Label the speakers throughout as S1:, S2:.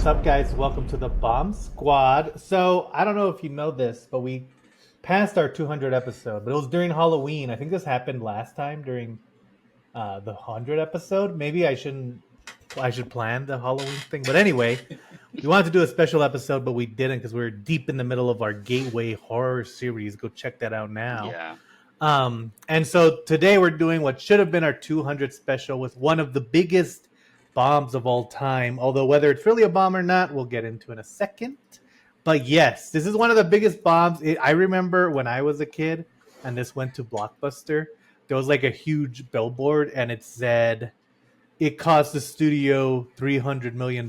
S1: What's up, guys? Welcome to the Bomb Squad. So, I don't know if you know this, but we passed our 200 episode, but it was during Halloween. I think this happened last time during the 100 episode. Maybe I should plan the Halloween thing. But anyway, we wanted to do a special episode, but we didn't because we were deep in the middle of our Gateway horror series. Go check that out now.
S2: Yeah.
S1: And so today we're doing what should have been our 200 special with one of the biggest bombs of all time. Although whether it's really a bomb or not, we'll get into in a second. But yes, this is one of the biggest bombs. I remember when I was a kid and this went to Blockbuster, there was like a huge billboard and it said, it cost the studio $300 million.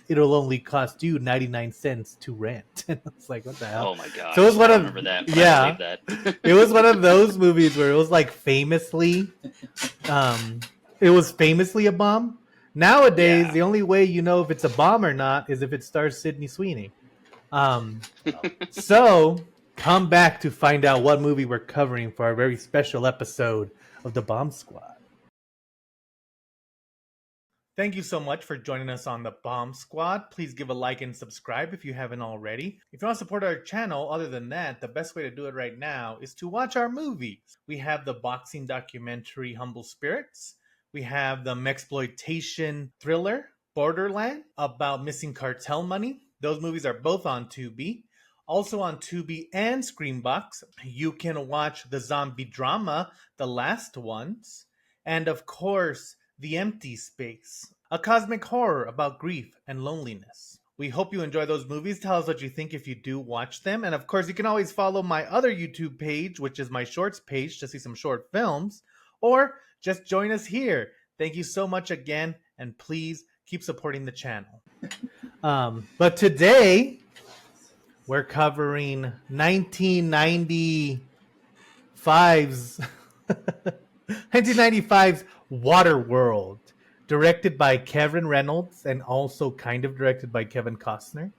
S1: It'll only cost you 99 cents to rent. And I was like, what the hell?
S2: Oh my god.
S1: So it was one
S2: I
S1: of
S2: remember that. But
S1: yeah.
S2: I believe that.
S1: It was one of those movies where it was like famously, it was famously a bomb. Nowadays,
S2: Yeah.
S1: the only way you know if it's a bomb or not is if it stars Sydney Sweeney. So come back to find out what movie we're covering for our very special episode of the Bomb Squad. Thank you so much for joining us on the Bomb Squad. Please give a like and subscribe if you haven't already. If you want to support our channel, other than that, the best way to do it right now is to watch our movies. We have the boxing documentary Humble Spirits. We have the Mexploitation thriller Borderland about missing cartel money. Those movies are both on Tubi. Also on Tubi and Screambox, you can watch the zombie drama, The Last Ones. And of course, The Empty Space, a cosmic horror about grief and loneliness. We hope you enjoy those movies. Tell us what you think if you do watch them. And of course, you can always follow my other YouTube page, which is my shorts page, to see some short films. Or just join us here. Thank you so much again. And please keep supporting the channel. But today, we're covering 1995's 1995's Waterworld, directed by Kevin Reynolds and also kind of directed by Kevin Costner,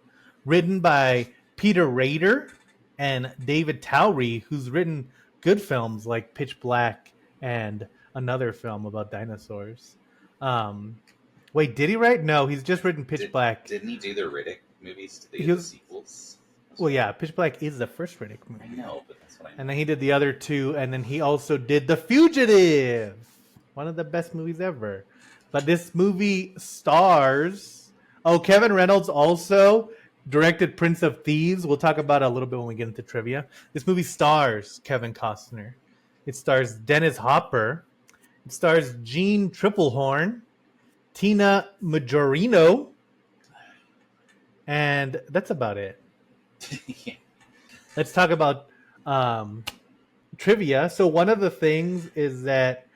S1: written by Peter Rader and David Towery, who's written good films like Pitch Black and another film about dinosaurs. Wait, did he write? No, he's just written Pitch Black.
S3: Didn't he do the Riddick movies? Did he do the sequels?
S1: Well, yeah, Pitch Black is the first Riddick movie.
S3: I know, but that's what I mean.
S1: And then he did the other two, and then he also did The Fugitive, one of the best movies ever. But this movie stars... Oh, Kevin Reynolds also directed Prince of Thieves. We'll talk about it a little bit when we get into trivia. This movie stars Kevin Costner. It stars Dennis Hopper. It stars Jean Triplehorn, Tina Majorino, and that's about it.
S3: Yeah.
S1: Let's talk about trivia. So one of the things is that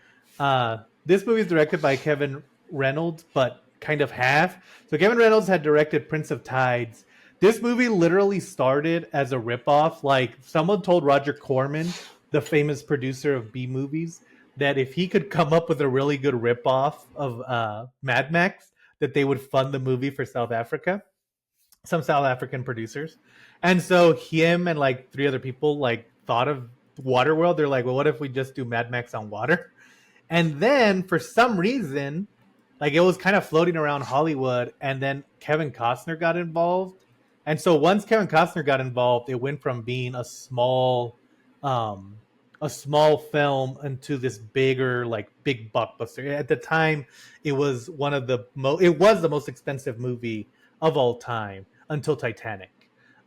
S1: this movie is directed by Kevin Reynolds, but kind of half. So Kevin Reynolds had directed Prince of Tides. This movie literally started as a ripoff. Like, someone told Roger Corman, the famous producer of B movies, that if he could come up with a really good ripoff of Mad Max, that they would fund the movie for South Africa. Some South African producers. And so him and like three other people like thought of Waterworld. They're like, well, what if we just do Mad Max on water? And then for some reason, like, it was kind of floating around Hollywood, and then Kevin Costner got involved. And so once Kevin Costner got involved, it went from being a small film into this bigger, like, big blockbuster. At the time, it was the most expensive movie of all time until Titanic.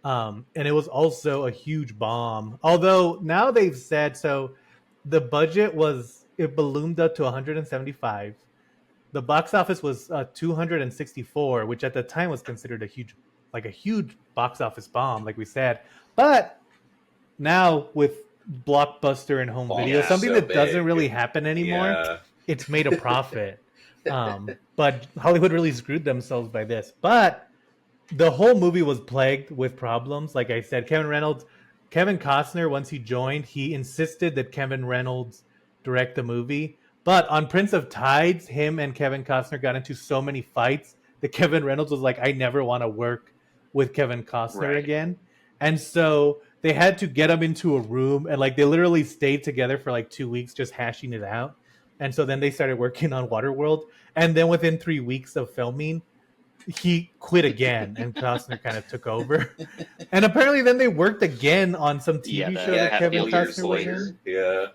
S1: And it was also a huge bomb. Although now they've said, so the budget it ballooned up to 175. The box office was 264, which at the time was considered a huge box office bomb, like we said. But now with Blockbuster and home video, something so that big. Doesn't really happen anymore, it's made a profit. But Hollywood really screwed themselves by this. But the whole movie was plagued with problems. Like I said, Kevin Costner, once he joined, he insisted that Kevin Reynolds direct the movie. But on Prince of Tides, him and Kevin Costner got into so many fights that Kevin Reynolds was like, I never want to work with Kevin Costner again. And so they had to get him into a room, and like they literally stayed together for like 2 weeks just hashing it out. And so then they started working on Waterworld. And then within 3 weeks of filming, he quit again, and Costner kind of took over. And apparently, then they worked again on some
S2: Yeah,
S1: TV
S2: the
S1: show that
S3: Yeah, a
S1: Kevin
S3: couple
S2: Hatfield
S3: years
S1: Costner was
S3: later.
S1: in.
S3: Yeah,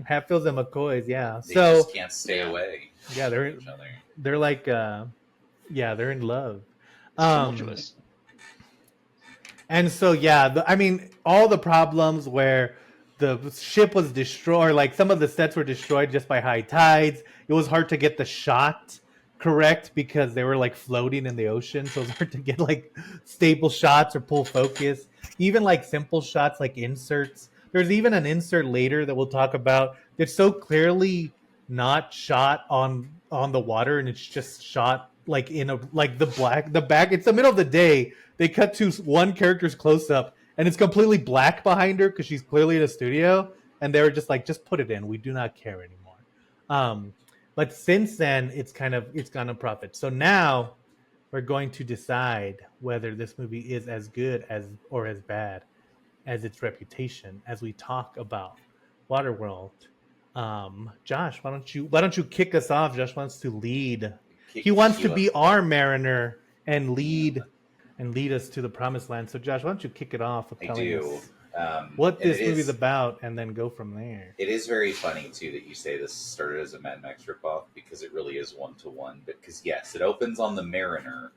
S1: Hatfields and McCoys, yeah.
S3: they
S1: So
S3: just can't stay
S2: Yeah.
S3: away
S1: yeah,
S3: from each other.
S1: they're like yeah, they're in love.
S2: It's
S1: Um,
S2: tumultuous.
S1: And so, yeah, I mean, all the problems where the ship was destroyed, like some of the sets were destroyed just by high tides. It was hard to get the shot correct because they were like floating in the ocean. So it was hard to get like stable shots or pull focus. Even like simple shots like inserts. There's even an insert later that we'll talk about that's so clearly not shot on the water, and it's just shot like in a like the back. It's the middle of the day. They cut to one character's close up, and it's completely black behind her because she's clearly in a studio. And they were just like, just put it in. We do not care anymore. Um, but since then, it's gone a profit. So now we're going to decide whether this movie is as good as or as bad as its reputation as we talk about Waterworld. Josh, why don't you kick us off? Josh wants to lead. He wants to be our mariner and lead us to the promised land. So Josh, why don't you kick it off with
S3: I
S1: telling
S3: do.
S1: us what
S3: And
S1: this movie's about, and then go from there.
S3: it is very funny too that you say this started as a Mad Max ripoff because it really is 1-to-1. But because yes, it opens on the Mariner,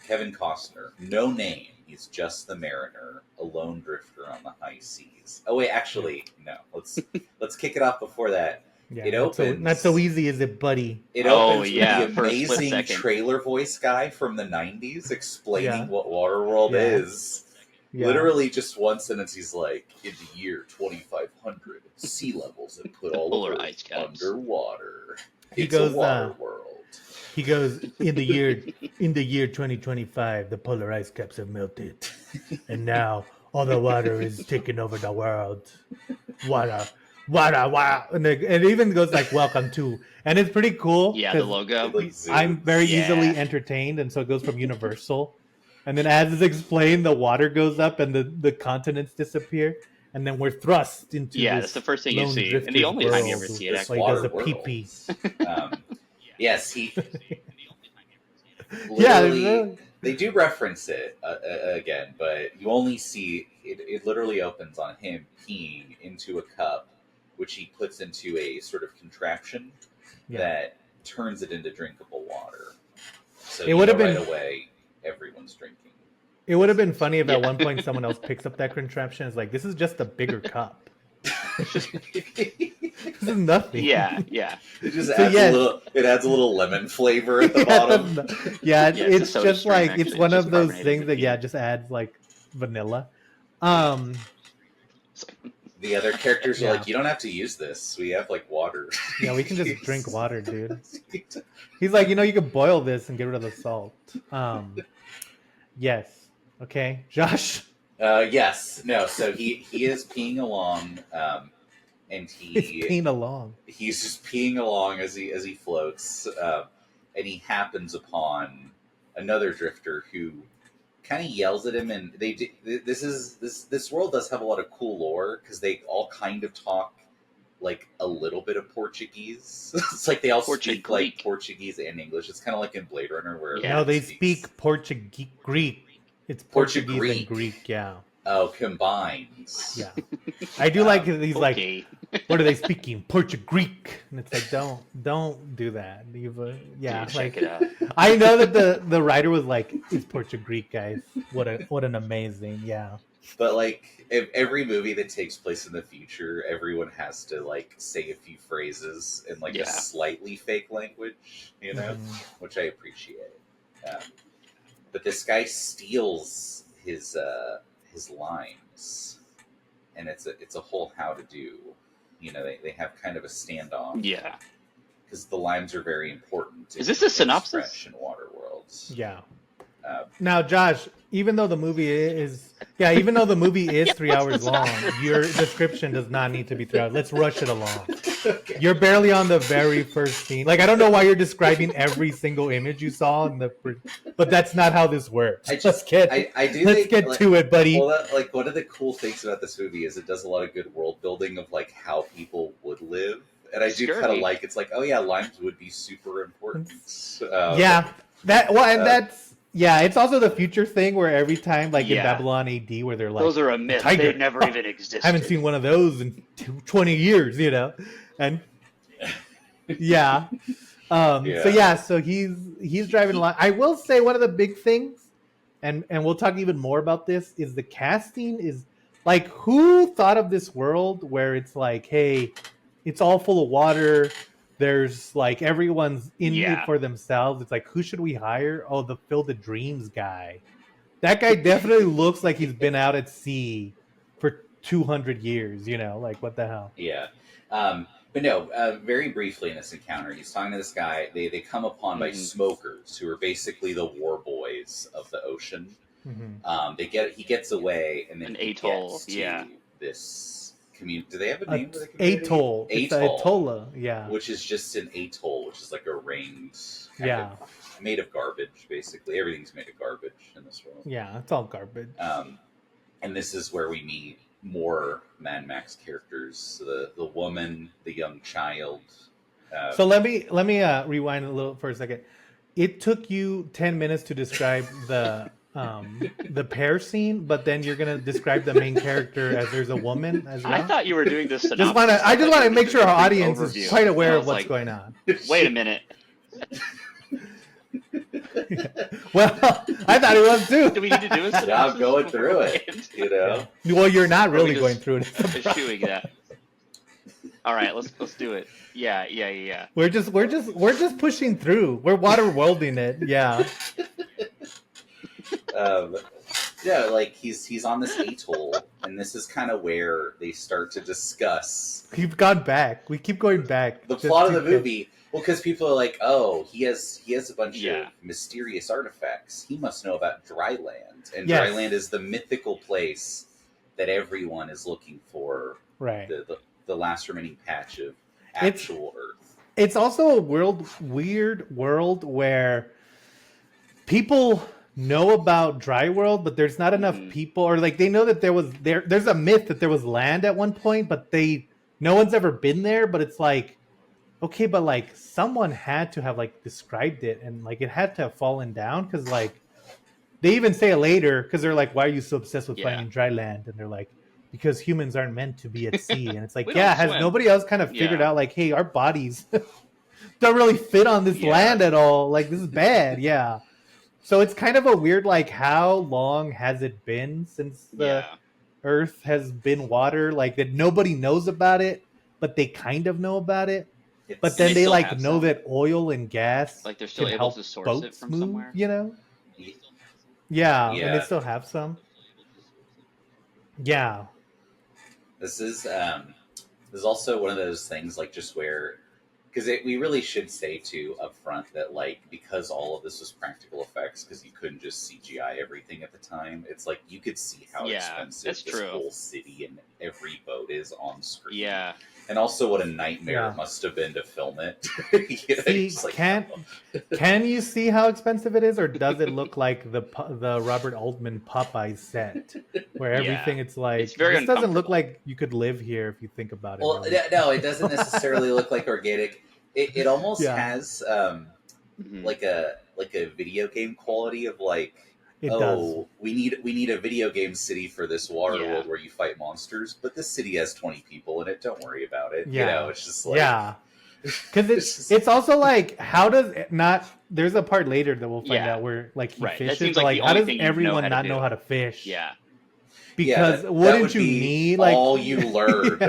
S3: Kevin Costner, no name. He's just the Mariner, a lone drifter on the high seas. Oh wait, actually, no. Let's kick it off before that.
S1: Yeah,
S3: It opens
S1: not so easy, is it, buddy?
S3: It
S2: Oh,
S3: opens
S2: yeah,
S3: with
S2: for
S3: the
S2: a split
S3: amazing
S2: second.
S3: trailer voice guy from the 90s explaining
S1: Yeah.
S3: what Waterworld
S1: Yeah.
S3: is.
S1: Yeah.
S3: Literally just one sentence, he's like, in the year 2500, sea levels have put all
S2: Polar
S3: over
S2: ice caps.
S3: underwater.
S1: He
S3: It's
S1: goes,
S3: a water world.
S1: He goes, in the year 2025, the polar ice caps have melted, and now all the water is taking over the world. Water, water, and it even goes like "Welcome to," and it's pretty cool.
S2: Yeah, the
S1: 'cause
S2: logo.
S3: It, like,
S1: I'm
S3: zooms.
S1: very
S2: Yeah.
S1: easily entertained, and so it goes from Universal, and then as it's explained, the water goes up and the continents disappear, and then we're thrust into
S2: Yeah,
S1: this
S2: that's the first thing you
S1: lone
S2: see, and
S1: drifter's
S2: the only time you
S1: world
S2: ever see it.
S3: This
S2: Actually,
S1: where he does
S3: water
S1: a pee pee.
S3: world. Yes, he
S1: Yeah,
S3: literally. They do reference it again, but you only see it. It literally opens on him peeing into a cup, which he puts into a sort of contraption that turns it into drinkable water. So
S1: It would have
S3: right
S1: been
S3: away, everyone's drinking.
S1: It would have been funny if at
S2: Yeah.
S1: one point someone else picks up that contraption. It's like, this is just a bigger cup. This is nothing.
S2: yeah.
S3: It just
S1: So,
S3: adds
S1: yes.
S3: a little. It adds a little lemon flavor at the bottom.
S1: Yeah,
S2: Yeah, it's a
S1: it's
S2: soda
S1: just
S2: stream,
S1: like
S2: actually.
S1: it's
S2: It's
S1: one
S2: just
S1: of those
S2: carbonated
S1: things that
S2: peanut.
S1: just adds like vanilla.
S3: The other characters are
S1: Yeah.
S3: like, you don't have to use this. We have like water.
S1: Yeah, we can just drink water, dude. He's like, you can boil this and get rid of the salt. Yes. Okay, Josh.
S3: Yes. No. So he is peeing along, and
S1: He's peeing along.
S3: he's just peeing along as he floats, and he happens upon another drifter who kind of yells at him. And this world does have a lot of cool lore because they all kind of talk like a little bit of Portuguese. It's like they all speak like Portuguese and English. It's kind of like in Blade Runner where
S1: No, they speak Portuguese Greek. It's Portuguese and Greek, yeah.
S3: Oh, combined.
S1: Yeah. I do like he's like,
S2: Okay.
S1: what are they speaking? Portuguese. And it's like, don't do that. Yeah,
S2: Dude,
S1: like
S2: check it out.
S1: I know that the writer was like, it's Portuguese, guys. What an amazing, yeah.
S3: But like every movie that takes place in the future, everyone has to like say a few phrases in like a slightly fake language, which I appreciate. But this guy steals his limes, and it's a whole how to do. They have kind of a standoff.
S2: Yeah.
S3: Because the limes are very important.
S2: Is this a synopsis?
S3: In Waterworld.
S1: Yeah. Now, Josh, even though the movie is 3 hours long, your description does not need to be 3 hours. Let's rush it along. Okay. You're barely on the very first scene. Like, I don't know why you're describing every single image you saw but that's not how this works. Let's get to it, buddy.
S3: Well, one of the cool things about this movie is it does a lot of good world building of like how people would live. And I do kind of like, it's like, oh yeah, limes would be super important.
S1: Yeah. And
S3: Uh,
S1: it's also the future thing where every time, like in
S2: Yeah.
S1: Babylon AD, where they're like,
S2: Those are a
S1: a
S2: myth.
S1: tiger.
S2: They never even existed.
S1: Haven't seen one of those in 20 years, and yeah.
S3: yeah,
S1: So he's driving along. I will say one of the big things, and we'll talk even more about this, is the casting is like, who thought of this world where it's like, hey, it's all full of water. There's like everyone's in it
S2: Yeah.
S1: for themselves. It's like, who should we hire? Oh, the Field of Dreams guy. That guy definitely looks like he's been out at sea for 200 years. Like, what the hell?
S3: yeah. But no, very briefly in this encounter, he's talking to this guy. They come upon by
S2: Mhm.
S3: smokers who are basically the war boys of the ocean.
S1: Mm-hmm.
S3: He gets away, and then
S2: An
S3: he
S2: atoll,
S3: gets to
S2: yeah.
S3: this community. Do they have a name for the community?
S1: Atoll. It's a atolla. Yeah.
S3: Which is just an atoll, which is like a ringed, kind
S1: Yeah.
S3: of made of garbage. Basically, everything's made of garbage in this world.
S1: Yeah, it's all garbage.
S3: And this is where we meet more Mad Max characters: the woman, the young child.
S1: So let me rewind a little for a second. It took you 10 minutes to describe the pair scene, but then you're gonna describe the main character as there's a woman as well.
S2: I thought you were doing this.
S1: I just want to make sure our audience is quite aware of what's going on.
S2: Wait a minute.
S1: Well, I thought it was too.
S2: Do we need to do this?
S3: Yeah, I'm going through it.
S1: Well, you're not really
S2: just
S1: going through it.
S2: Eschewing that. All right, let's do it. Yeah.
S1: We're just pushing through. We're waterworlding it. Yeah.
S3: Yeah, like he's on this atoll, and this is kind of where they start to discuss.
S1: We've gone back. We keep going back.
S3: The plot of the movie. Well, because people are like, oh, he has a bunch of mysterious artifacts. He must know about Dryland, and Dryland is the mythical place that everyone is looking for.
S1: Right.
S3: The last remaining patch of actual Earth. It's
S1: also a weird world where people know about Dry World, but there's not enough people, or like they know that there's a myth that there was land at one point, but no one's ever been there. But it's like, okay, but like someone had to have like described it, and like it had to have fallen down, because like they even say it later, because they're like, why are you so obsessed with finding dry land? And they're like, because humans aren't meant to be at sea. And it's like, has nobody else kind of figured out like, hey, our bodies don't really fit on this land at all, like this is bad. So it's kind of a weird, like, how long has it been since the Earth has been water? Like, that nobody knows about it, but they kind of know about it. But then they like know that oil and gas,
S2: like, they're still
S1: can
S2: able
S1: help
S2: to source
S1: boats
S2: it from
S1: move,
S2: somewhere.
S1: Yeah, and they still have some. Yeah.
S3: This is also one of those things, like, just where, because we really should say too up front that, like, because all of this was practical effects, because you couldn't just CGI everything at the time, it's like you could see how expensive this whole city and every boat is on screen.
S2: Yeah.
S3: And also what a nightmare it must have been to film it.
S1: Can you see how expensive it is, or does it look like the Robert Altman Popeye set, where everything it's like,
S2: it's very
S1: this doesn't look like you could live here if you think about it.
S3: Well,
S1: really.
S3: No, it doesn't necessarily look like organic. It almost has like a video game quality of like,
S1: does.
S3: we need a video game city for this Waterworld where you fight monsters, but this city has 20 people in it. Don't worry about it. You know, it's just like
S1: because it's also like, how does it not? There's a part later that we'll find out where like he fishes. Like how does everyone not know how to fish?
S2: Yeah.
S1: Because wouldn't you need like
S3: all you learned?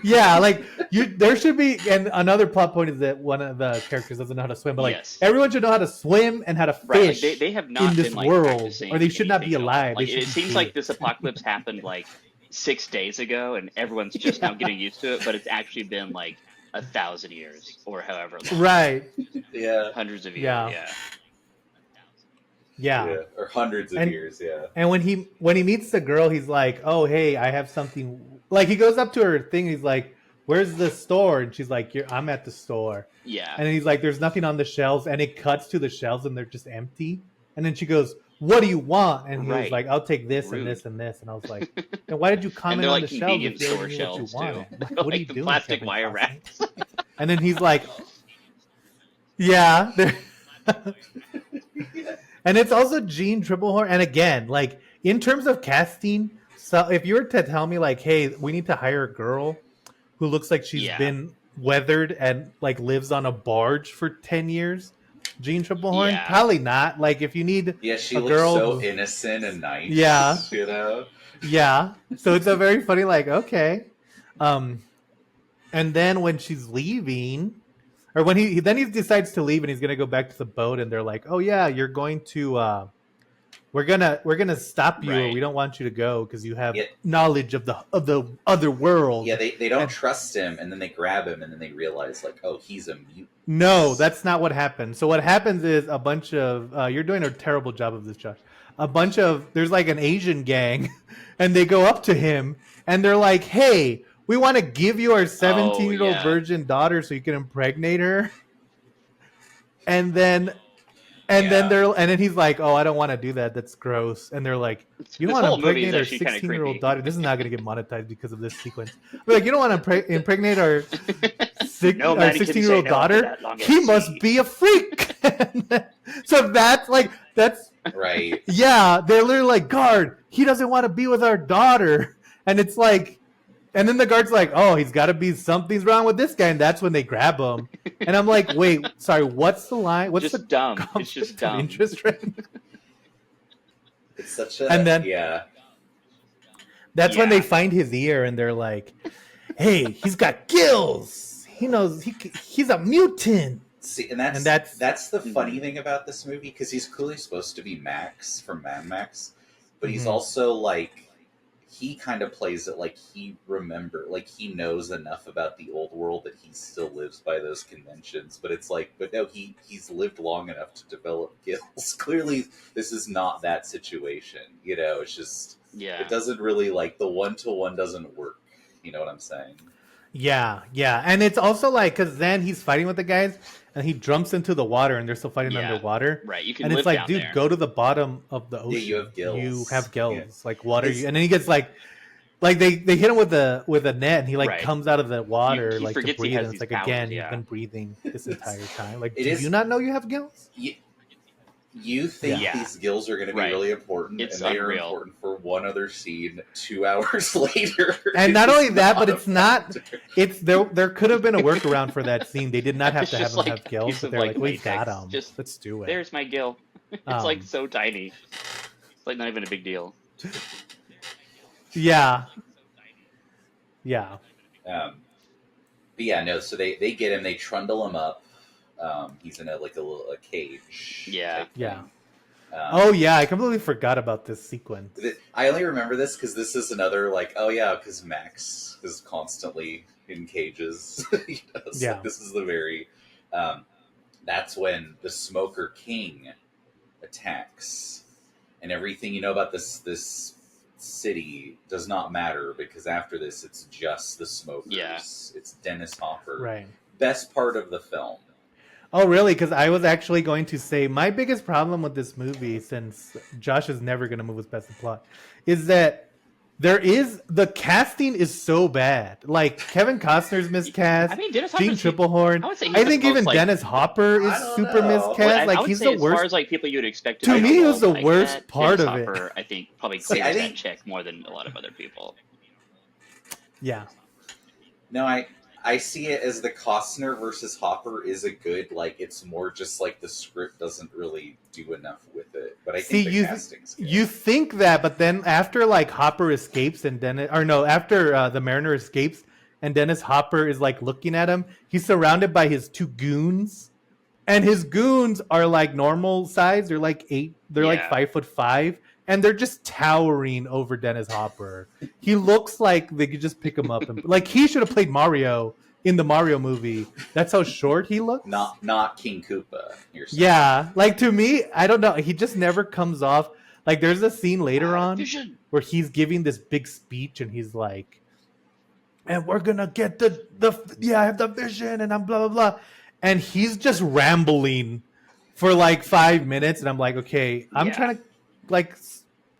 S1: Like there should be, and another plot point is that one of the characters doesn't know how to swim, but like everyone should know how to swim and how to fish.
S2: Like, they have not
S1: in this
S2: been, like,
S1: world, or they should not be alive.
S2: Like, it seems like this apocalypse happened like 6 days ago, and everyone's just now getting used to it. But it's actually been like 1,000 years, or however long.
S1: Right.
S3: Yeah.
S2: Hundreds of years.
S3: Yeah. Or hundreds of years,
S1: And when he meets the girl, he's like, oh, hey, I have something. Like, he goes up to her thing, he's like, where's the store? And she's like, I'm at the store.
S2: Yeah.
S1: And then he's like, there's nothing on the shelves. And it cuts to the shelves, and they're just empty. And then she goes, what do you want? And he was like, I'll take this and this and this. And I was like, then why did you comment on the shelves if you already knew what you wanted? Like, what are you doing?
S2: Plastic wire wraps.
S1: And then he's like, yeah. And it's also Jean Triplehorn. And again, like in terms of casting, so if you were to tell me like, hey, we need to hire a girl who looks like she's
S2: Yeah.
S1: been weathered and like lives on a barge for 10 years, Jean Triplehorn,
S2: Yeah.
S1: probably not. Like if you need
S3: Yeah, she
S1: a
S3: looks
S1: girl
S3: so
S1: who-
S3: innocent and nice.
S1: Yeah.
S3: You know?
S1: Yeah. So it's a very funny, like, okay. And then when she's leaving, or when he decides to leave and he's gonna go back to the boat, and they're like, oh yeah, you're going to we're gonna stop you, or
S2: Right.
S1: we don't want you to go because you have
S3: Yeah.
S1: knowledge of the other world.
S3: Yeah, they don't
S1: And-
S3: trust him, and then they grab him, and then they realize, like, oh, he's a mutant.
S1: No, that's not what happens. So what happens is a bunch of you're doing a terrible job of this, Josh. A bunch of there's like an Asian gang, and they go up to him and they're like, "Hey, we want to give you our 17-year-old
S2: yeah.
S1: virgin daughter so you can impregnate her." And then then he's like, "Oh, I don't want to do that. That's gross." And they're like, "You don't
S2: This
S1: want to
S2: whole movie is
S1: impregnate our
S2: actually kinda
S1: 16-year-old
S2: creepy.
S1: daughter." This is not going to get monetized because of this sequence. But like, you don't want to impregnate our
S2: No man can say
S1: 16-year-old
S2: no to
S1: daughter.
S2: that long
S1: He
S2: at
S1: must
S2: sea.
S1: be a freak. So that's
S3: Right.
S1: yeah. They're literally like, guard, he doesn't want to be with our daughter, and it's like, and then the guard's like, oh, he's got to be something's wrong with this guy, and that's when they grab him. And I'm like, wait, sorry, what's the line? What's
S2: Just
S1: the
S2: dumb. It's
S1: conflict
S2: just
S1: of
S2: dumb.
S1: interest rate?
S3: It's such a
S1: And then-
S3: yeah.
S1: That's when
S2: Yeah.
S1: they find his ear, and they're like, hey, he's got gills. He knows he's a mutant.
S3: See, and
S1: And
S3: that's the
S2: Mhm.
S3: funny thing about this movie, because he's clearly supposed to be Max from Mad Max, but he's
S1: Mhm.
S3: also like, he kind of plays it like he he knows enough about the old world that he still lives by those conventions. But it's like, but no, he's lived long enough to develop gills. Clearly, this is not that situation. You know, it's just
S2: Yeah.
S3: it doesn't really, like, the 1-to-1 doesn't work. You know what I'm saying?
S1: Yeah, and it's also like because then he's fighting with the guys, and he jumps into the water, and they're still fighting
S2: Yeah.
S1: underwater.
S2: Right. You can
S1: And
S2: live
S1: it's like,
S2: down
S1: dude,
S2: there.
S1: go to the bottom of the ocean.
S3: you have gills.
S1: You have gills.
S3: Yeah.
S1: Like water.
S3: It's-
S1: And then he gets like they hit him with a net, and he like
S2: Right.
S1: comes out of the water
S2: He
S1: like to
S2: forgets he
S1: breathe.
S2: has
S1: And it's
S2: these
S1: like, again,
S2: powers, yeah.
S1: you've been breathing this entire time. Like,
S3: It
S1: do
S3: is-
S1: you not know you have gills?
S3: You think
S2: Yeah.
S3: these gills are going to be
S2: Right.
S3: really important,
S2: It's
S3: and they are
S2: unreal.
S3: important for one other scene 2 hours later.
S1: And not
S3: It's
S1: only that, but it's
S3: a
S1: not.
S3: factor.
S1: It's there could have been a wororkaround for that scene. They did not have
S2: It's
S1: to have
S2: just
S1: him
S2: like
S1: have
S2: a
S1: gills,
S2: piece
S1: but
S2: of,
S1: they're
S2: like,
S1: like, we've got
S2: latex.
S1: him.
S2: Just-
S1: Let's do it.
S2: There's my gill. It's like
S1: Um,
S2: so tiny. It's like not even a big deal.
S1: Yeah. Yeah.
S3: But yeah, no. So they get him. They trundle him up. He's in a cage.
S2: Yeah.
S3: type
S1: Yeah.
S3: thing.
S1: Oh yeah, I completely forgot about this sequence.
S3: I only remember this because this is another, like, oh yeah, because Max is constantly in cages. He does.
S1: Yeah.
S3: Like, this is the very. That's when the Smoker King attacks, and everything you know about this city does not matter, because after this, it's just the Smokers.
S2: Yeah.
S3: It's Dennis Hopper.
S1: Right.
S3: Best part of the film.
S1: Oh, really? Because I was actually going to say my biggest problem with this movie, since Josh is never going to move us past the plot, is that the casting is so bad. Like, Kevin Costner's miscast.
S2: I mean, Dennis
S1: Gene
S2: Hopper's.
S1: Triplehorn.
S2: I would say he's
S1: I
S2: the
S1: think
S2: most,
S1: even
S2: like-
S1: Dennis Hopper is
S3: I don't
S1: super
S3: know.
S1: miscast.
S2: Well, I
S1: like,
S2: would
S1: he's
S2: say
S1: the
S2: as
S1: worst.
S2: far as like people you'd expect
S1: To
S2: be
S1: me, he
S2: cool
S1: was the
S2: like
S1: worst
S2: that,
S1: part
S2: Dennis
S1: of it.
S2: Hopper, I think probably
S3: See,
S2: clears
S3: I
S2: that
S3: think-
S2: check more than a lot of other people.
S1: Yeah.
S3: No, I see it as the Costner versus Hopper is a good, like, it's more just like the script doesn't really do enough with it. But I
S1: See,
S3: think the casting's good.
S1: You think that, but then after like Hopper escapes and after the Mariner escapes and Dennis Hopper is like looking at him, he's surrounded by his two goons, and his goons are like normal size. They're like like
S2: Yeah.
S1: 5'5", and they're just towering over Dennis Hopper. He looks like they could just pick him up and like he should have played Mario in the Mario movie. That's how short he looks.
S3: Not King Koopa. You're saying.
S1: Yeah, like to me, I don't know. He just never comes off. Like there's a scene later on
S2: Vision.
S1: where he's giving this big speech and he's like, "And we're gonna get I have the vision and I'm blah blah blah," and he's just rambling for like 5 minutes, and I'm like, okay, I'm
S2: Yeah.
S1: trying to like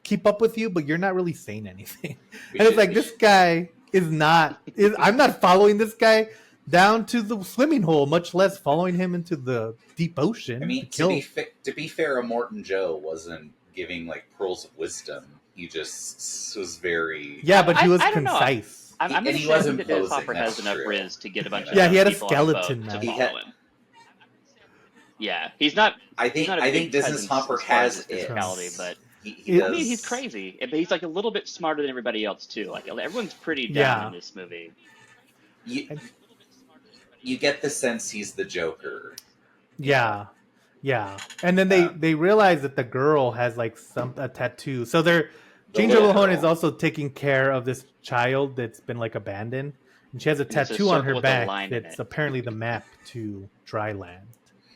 S1: keep up with you, but you're not really saying anything.
S3: We
S1: And it's
S3: should-
S1: like
S3: we
S1: this
S3: should-
S1: guy is not. I'm not following this guy down to the swimming hole, much less following him into the deep ocean
S3: I mean,
S1: to kill.
S3: to be fair, Immortan Joe wasn't giving like pearls of wisdom. He just was very
S1: Yeah, but he was
S2: I don't know.
S1: concise.
S2: I'm
S3: And he
S2: assuming
S3: was
S2: that Dennis
S3: imposing,
S2: Hopper has
S3: that's
S2: enough
S3: true.
S2: riz to get a bunch
S1: Yeah,
S2: of
S1: he had a
S2: people on boat
S1: skeleton
S2: to
S1: mouth.
S2: follow him. Yeah, he's not.
S3: I
S2: He's
S3: think
S2: not a
S3: I
S2: big
S3: think Dennis
S2: presence
S3: Hopper
S2: as far as
S3: has
S2: his
S3: it.
S2: physicality, but
S3: He
S2: I
S3: does.
S2: mean, he's crazy. But he's like a little bit smarter than everybody else too. Like everyone's pretty down
S1: Yeah.
S2: in this movie.
S3: You get the sense he's the Joker.
S1: Yeah. Yeah. And then
S3: Um,
S1: they realize that the girl has like a tattoo. So they're
S3: The
S1: Ginger
S3: little
S1: Lahone
S3: girl.
S1: is also taking care of this child that's been like abandoned. And she has a
S2: And it's a
S1: tattoo on
S2: circle
S1: her
S2: with a
S1: back
S2: line in
S1: that's
S2: it.
S1: apparently the map to dry land.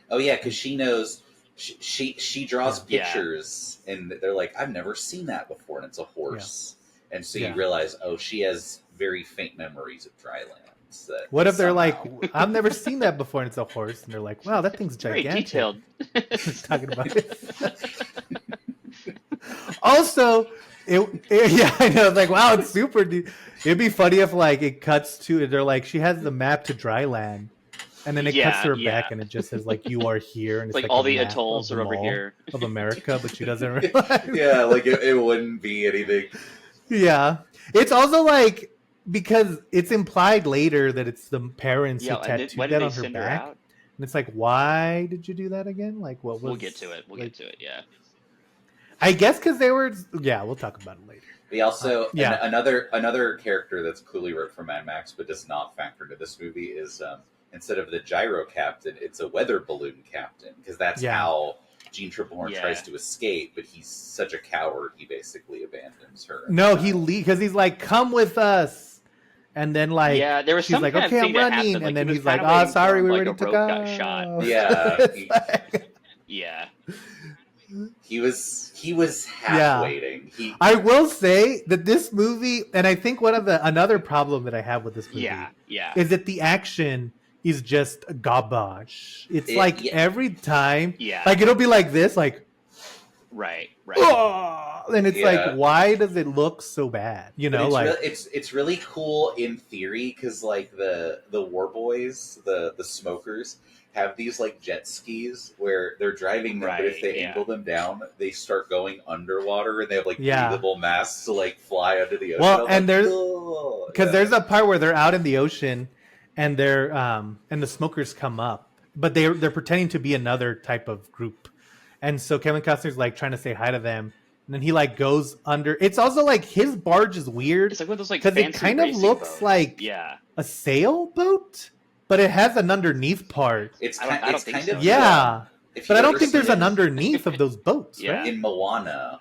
S3: Oh yeah, because she knows. She draws
S2: Yeah.
S3: pictures, and they're like, "I've never seen that before," and it's a horse. And so you
S1: Yeah.
S3: realize, oh, she has very faint memories of dry lands. That
S1: What if they're
S3: somehow-
S1: like, I've never seen that before, and it's a horse, and they're like, wow, that thing's
S2: It's very
S1: gigantic.
S2: detailed.
S1: Talking about it. Also, yeah, I know. It's like, wow, it's super deep. It'd be funny if like it cuts to they're like, she has the map to dry land, and then it cuts to her
S2: Yeah.
S1: back, and it just says like, you are here, and
S2: It's
S1: it's
S2: like
S1: a
S2: all the
S1: map
S2: atolls
S1: of
S2: are
S1: the
S2: over
S1: Mall
S2: here.
S1: of America, but she doesn't realize.
S3: yeah, like it wouldn't be anything.
S1: Yeah, it's also like because it's implied later that it's the parents
S2: Yeah,
S1: who
S2: and
S1: tattooed
S2: when did
S1: that
S2: they
S1: on her
S2: send her
S1: back,
S2: out?
S1: and it's like, why did you do that again? Like, what was?
S2: We'll get to it. We'll
S1: like,
S2: get to it. Yeah.
S1: I guess because they were. Yeah, we'll talk about it later.
S3: We also
S1: Yeah.
S3: another character that's clearly wrote for Mad Max, but does not factor into this movie is instead of the gyro captain, it's a weather balloon captain because that's
S1: Yeah.
S3: how Gene Triplehorn
S2: Yeah.
S3: tries to escape, but he's such a coward he basically abandons her.
S1: No, he leaves because he's like, "Come with us," and then like,
S2: Yeah, there was
S1: she's
S2: some
S1: like,
S2: kind of
S1: "Okay, I'm
S2: thing that
S1: running,"
S2: happened, like,
S1: and then
S2: he was
S1: he's like,
S2: kinda
S1: "Oh,
S2: waiting
S1: sorry,
S2: for him,
S1: we're
S2: like,
S1: ready
S2: a
S1: to
S2: rope
S1: go."
S2: got shot.
S3: Yeah,
S1: It's like-
S2: Yeah.
S3: he was half
S1: Yeah.
S3: waiting.
S1: I will say that this movie, and I think another problem that I have with this movie,
S2: Yeah.
S1: is that the action is just garbage. It's like
S3: Yeah.
S1: every time,
S2: Yeah.
S1: like it'll be like this, like,
S2: Right.
S1: oh, and it's
S3: Yeah.
S1: like, why does it look so bad? You
S3: But
S1: know,
S3: it's
S1: like,
S3: it's really cool in theory because like the war boys, the smokers, have these like jet skis where they're driving them, but if
S2: Right,
S3: they
S2: yeah.
S3: angle them down, they start going underwater, and they have like
S1: Yeah.
S3: breathable masks to like fly under the ocean.
S1: Well,
S3: I'm
S1: and
S3: like,
S1: there's-
S3: "Oh,"
S1: because
S3: yeah.
S1: there's a part where they're out in the ocean, and they're and the smokers come up, but they're pretending to be another type of group, and so Kevin Costner's like trying to say hi to them, and then he like goes under. It's also like his barge is weird
S2: It's like one of those like
S1: because it
S2: fancy
S1: kind of
S2: racing
S1: looks
S2: boats.
S1: like
S2: Yeah.
S1: a sailboat, but it has an underneath part.
S3: It's
S2: I don't-
S3: kind,
S2: I don't
S3: it's
S2: think
S3: kind
S2: so.
S3: of
S1: Yeah,
S3: if
S1: but
S3: you've
S1: I don't
S3: ever
S1: think there's
S3: seen
S1: an
S3: it
S1: underneath of those boats,
S2: Yeah.
S1: right?
S3: in Moana.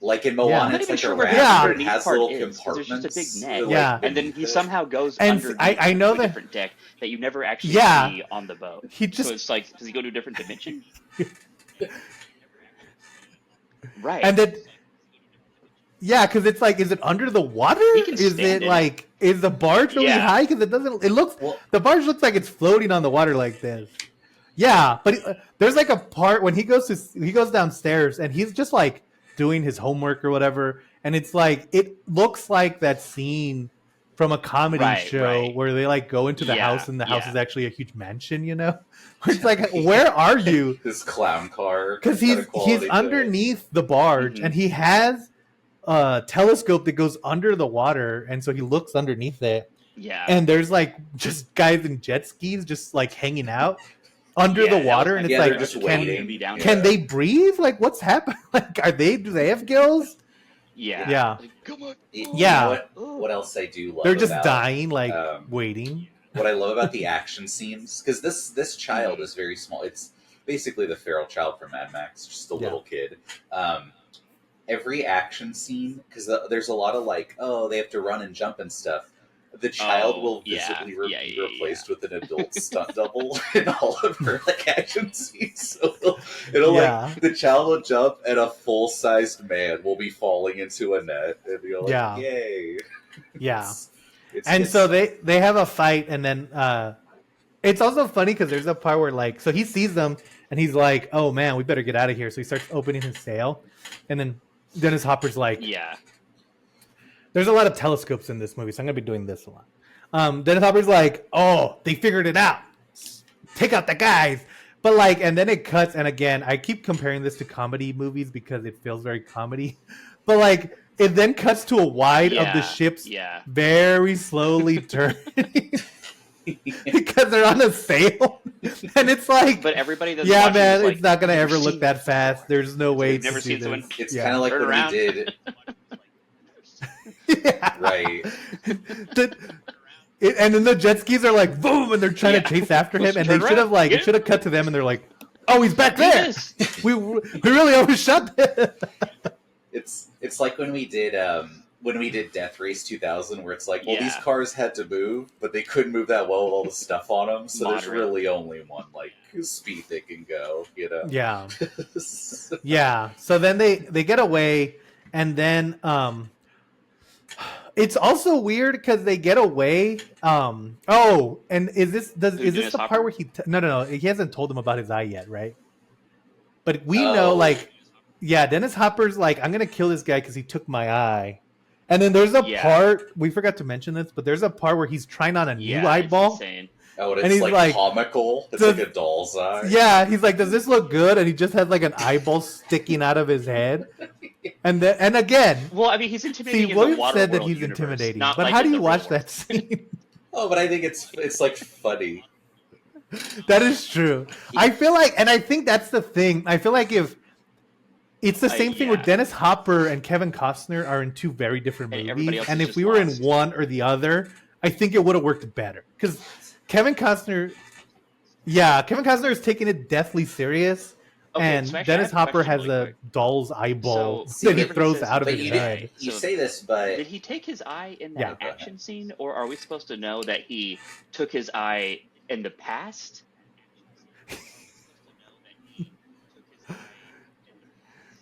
S3: Like in
S1: Yeah.
S3: Moana,
S1: I'm
S2: not
S3: it's
S2: even
S3: like
S2: sure
S3: a
S2: where
S3: raft,
S1: the
S3: but it
S2: underneath
S3: has
S2: part
S3: little
S2: is, 'cause there's
S3: compartments.
S2: just a big net.
S1: Yeah.
S2: And then he somehow goes
S1: And
S2: underneath
S1: I know
S2: to a
S1: that-
S2: different deck that you never actually
S1: Yeah.
S2: see on the boat.
S1: He just
S2: So it's like, does he go to a different dimension? Right.
S1: and then yeah, because it's like, is it under the water?
S2: He can
S1: Is
S2: stand
S1: it
S2: in it.
S1: like, is the barge really
S2: Yeah.
S1: high? Because it doesn't. It looks
S3: Well-
S1: the barge looks like it's floating on the water like this. Yeah, but there's like a part when he goes downstairs and he's just like doing his homework or whatever, and it's like it looks like that scene from a comedy
S2: Right,
S1: show
S2: right.
S1: where they like go into the
S2: Yeah,
S1: house and the house
S2: yeah.
S1: is actually a huge mansion. You know, it's like, where are you?
S3: This clown car.
S1: Because
S3: kind of
S1: he's
S3: quality to it.
S1: underneath the barge
S2: Mhm.
S1: and he has a telescope that goes under the water, and so he looks underneath it,
S2: yeah.
S1: and there's like just guys in jet skis just like hanging out under
S2: Yeah,
S1: the
S2: that
S1: water,
S2: was
S1: and
S2: my
S1: it's
S3: Yeah,
S1: like,
S3: they're just
S2: can
S3: waiting.
S2: be down
S1: can
S3: Yeah.
S1: they breathe? Like, what's happening? Like, do they have gills?
S2: Yeah.
S1: Yeah.
S2: Like, come on.
S3: You
S1: Yeah.
S3: know what else I do love?
S1: They're just
S3: about,
S1: dying, like
S3: um,
S1: waiting.
S3: What I love about the action scenes, because this child is very small. It's basically the feral child from Mad Max, just a
S1: Yeah.
S3: little kid. Every action scene, because there's a lot of like, oh, they have to run and jump and stuff. The child will
S2: yeah.
S3: visibly
S2: Yeah,
S3: be
S2: yeah,
S3: replaced with an adult stunt double in all of her like action scenes. So it'll
S1: Yeah.
S3: like the child will jump and a full sized man will be falling into a net, and you're like,
S1: Yeah.
S3: yay!
S1: Yeah.
S3: It's
S1: And
S3: just-
S1: so they have a fight, and then it's also funny because there's a part where like, so he sees them and he's like, oh man, we better get out of here. So he starts opening his sail, and then Dennis Hopper's like,
S2: Yeah.
S1: there's a lot of telescopes in this movie, so I'm gonna be doing this a lot. Dennis Hopper's like, oh, they figured it out. Take out the guys. But like, and then it cuts. And again, I keep comparing this to comedy movies because it feels very comedy. But like, it then cuts to a wide of the ships very slowly turning because they're on a sail. And it's like,
S2: but everybody that's
S1: yeah,
S2: watching
S1: man,
S2: is like,
S1: it's not gonna ever look that
S2: this
S1: fast. There's no way to
S2: never
S1: see
S2: seen someone.
S1: this.
S3: It's kind of like
S2: Turn
S3: when
S2: around.
S3: we did,
S1: Yeah.
S3: right?
S1: And then the jet skis are like boom, and they're trying to chase after him, and they
S2: Turn
S1: should have
S2: around.
S1: it should have cut to them, and they're like, "Oh, he's back there. We really overshot him."
S3: It's like when we did Death Race 2000, where it's like, well, these cars had to move, but they couldn't move that well with all the stuff on them, so there's really only one like speed they can go, you know?
S1: Yeah, yeah. So then they get away, and then it's also weird because they get away. Oh, and is this the part where he? No. He hasn't told him about his eye yet, right? But we know, like, yeah, Dennis Hopper's like, I'm gonna kill this guy because he took my eye. And then there's a part we forgot to mention this, but there's a part where he's trying on a new eyeball.
S3: Oh, and it's like comical. It's like a doll's eye.
S1: Yeah, he's like, "Does this look good?" And he just has like an eyeball sticking out of his head. And again,
S2: well, I mean, he's intimidating.
S1: See, William
S2: said
S1: that he's intimidating, but
S2: like
S1: how do you watch that scene?
S3: Oh, but I think it's like funny.
S1: That is true. I feel like, and I think that's the thing. I feel like if it's the same thing where Dennis Hopper and Kevin Costner are in two very different movies, and if we were in one or the other, I think it would have worked better because Kevin Costner is taking it deathly serious, and Dennis Hopper has a doll's eyeball that he throws out of his head.
S3: You say this, but
S2: did he take his eye in that action scene, or are we supposed to know that he took his eye in the past?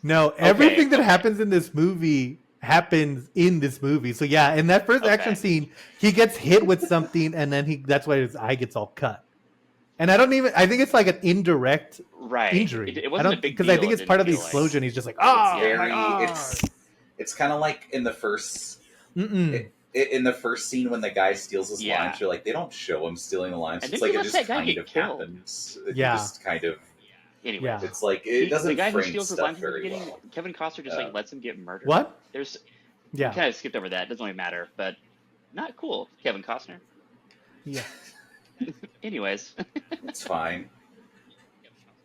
S1: No, everything that happens in this movie happens in this movie. So yeah, in that first action scene, he gets hit with something, and then that's why his eye gets all cut. And I think it's like an indirect injury.
S2: It wasn't a big deal.
S1: Because I think it's part of the explosion. He's just like,
S3: it's kind of like in the first in the first scene when the guy steals his lines. You're like, they don't show him stealing the lines. It's like it just kind of happens. It just kind of.
S2: Anyway,
S3: it's like it doesn't
S2: the guy who
S3: frame
S2: steals his
S3: stuff
S2: lines
S3: very
S2: beginning,
S3: well.
S2: Kevin Costner just like lets him get murdered.
S1: What?
S2: We kind of skipped over that. It doesn't really matter, but not cool. Kevin Costner.
S1: Yeah.
S2: Anyways,
S3: it's fine.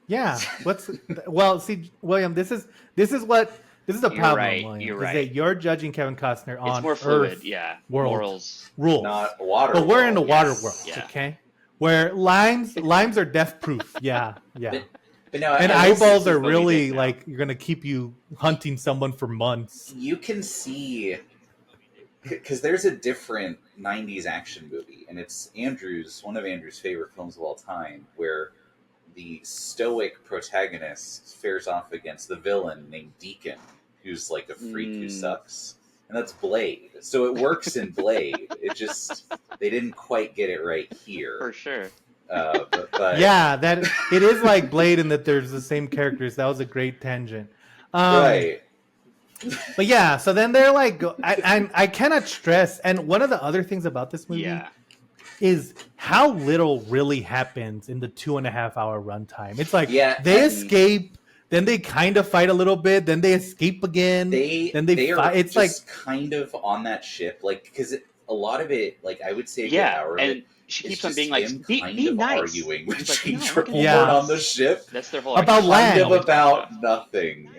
S1: Yeah. See, William, this is the problem.
S2: Right,
S1: William,
S2: you're
S1: is
S2: right.
S1: that you're judging Kevin Costner on
S2: it's more fluid.
S1: Earth
S2: Morals,
S1: rules,
S3: not water.
S1: But we're in the water world,
S2: Yeah.
S1: okay? Where limes are death proof. Yeah.
S3: But no,
S1: and eyeballs are really like you're gonna keep you hunting someone for months.
S3: You can see because there's a different '90s action movie, and it's one of Andrew's favorite films of all time, where the stoic protagonist fares off against the villain named Deacon, who's like a freak who sucks, and that's Blade. So it works in Blade. It just they didn't quite get it right here
S2: for sure.
S3: But
S1: yeah, that it is like Blade in that there's the same characters. That was a great tangent,
S3: right?
S1: But yeah, so then they're like, I cannot stress. And one of the other things about this movie is how little really happens in the 2.5 hour runtime. It's like they escape, then they kind of fight a little bit, then they escape again, then they fight. It's like
S3: kind of on that ship, like because a lot of it, like I would say, hour
S2: and
S3: of it,
S2: she keeps on being like, be nice.
S3: Arguing with
S2: like,
S3: James
S2: no,
S3: on the ship.
S2: That's their whole
S1: about land,
S3: kind of about nothing.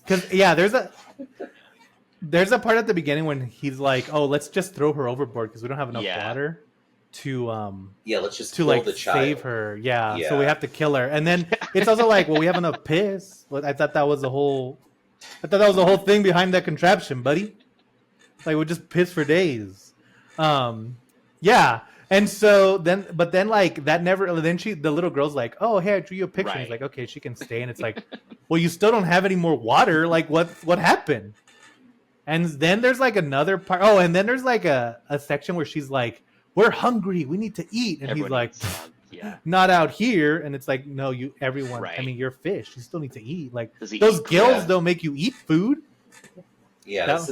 S1: Because there's a part at the beginning when he's like, "Oh, let's just throw her overboard because we don't have enough water to
S3: let's just
S1: to
S3: kill
S1: like
S3: the child.
S1: save her." Yeah, so we have to kill her, and then it's also like, well, we have enough piss. I thought that was the whole thing behind that contraption, buddy. Like we just piss for days. Yeah. And so then like that never. Then the little girl's like, "Oh, hey, I drew you a picture." And he's like, "Okay, she can stay." And it's like, well, you still don't have any more water. Like, what happened? And then there's like another part. Oh, and then there's like a section where she's like, "We're hungry. We need to eat." And
S2: everyone
S1: he's like, "Not out here." And it's like, no, everyone. Right. I mean, you're fish. You still need to eat. Like those gills don't make you eat food.
S3: Yeah,
S1: That,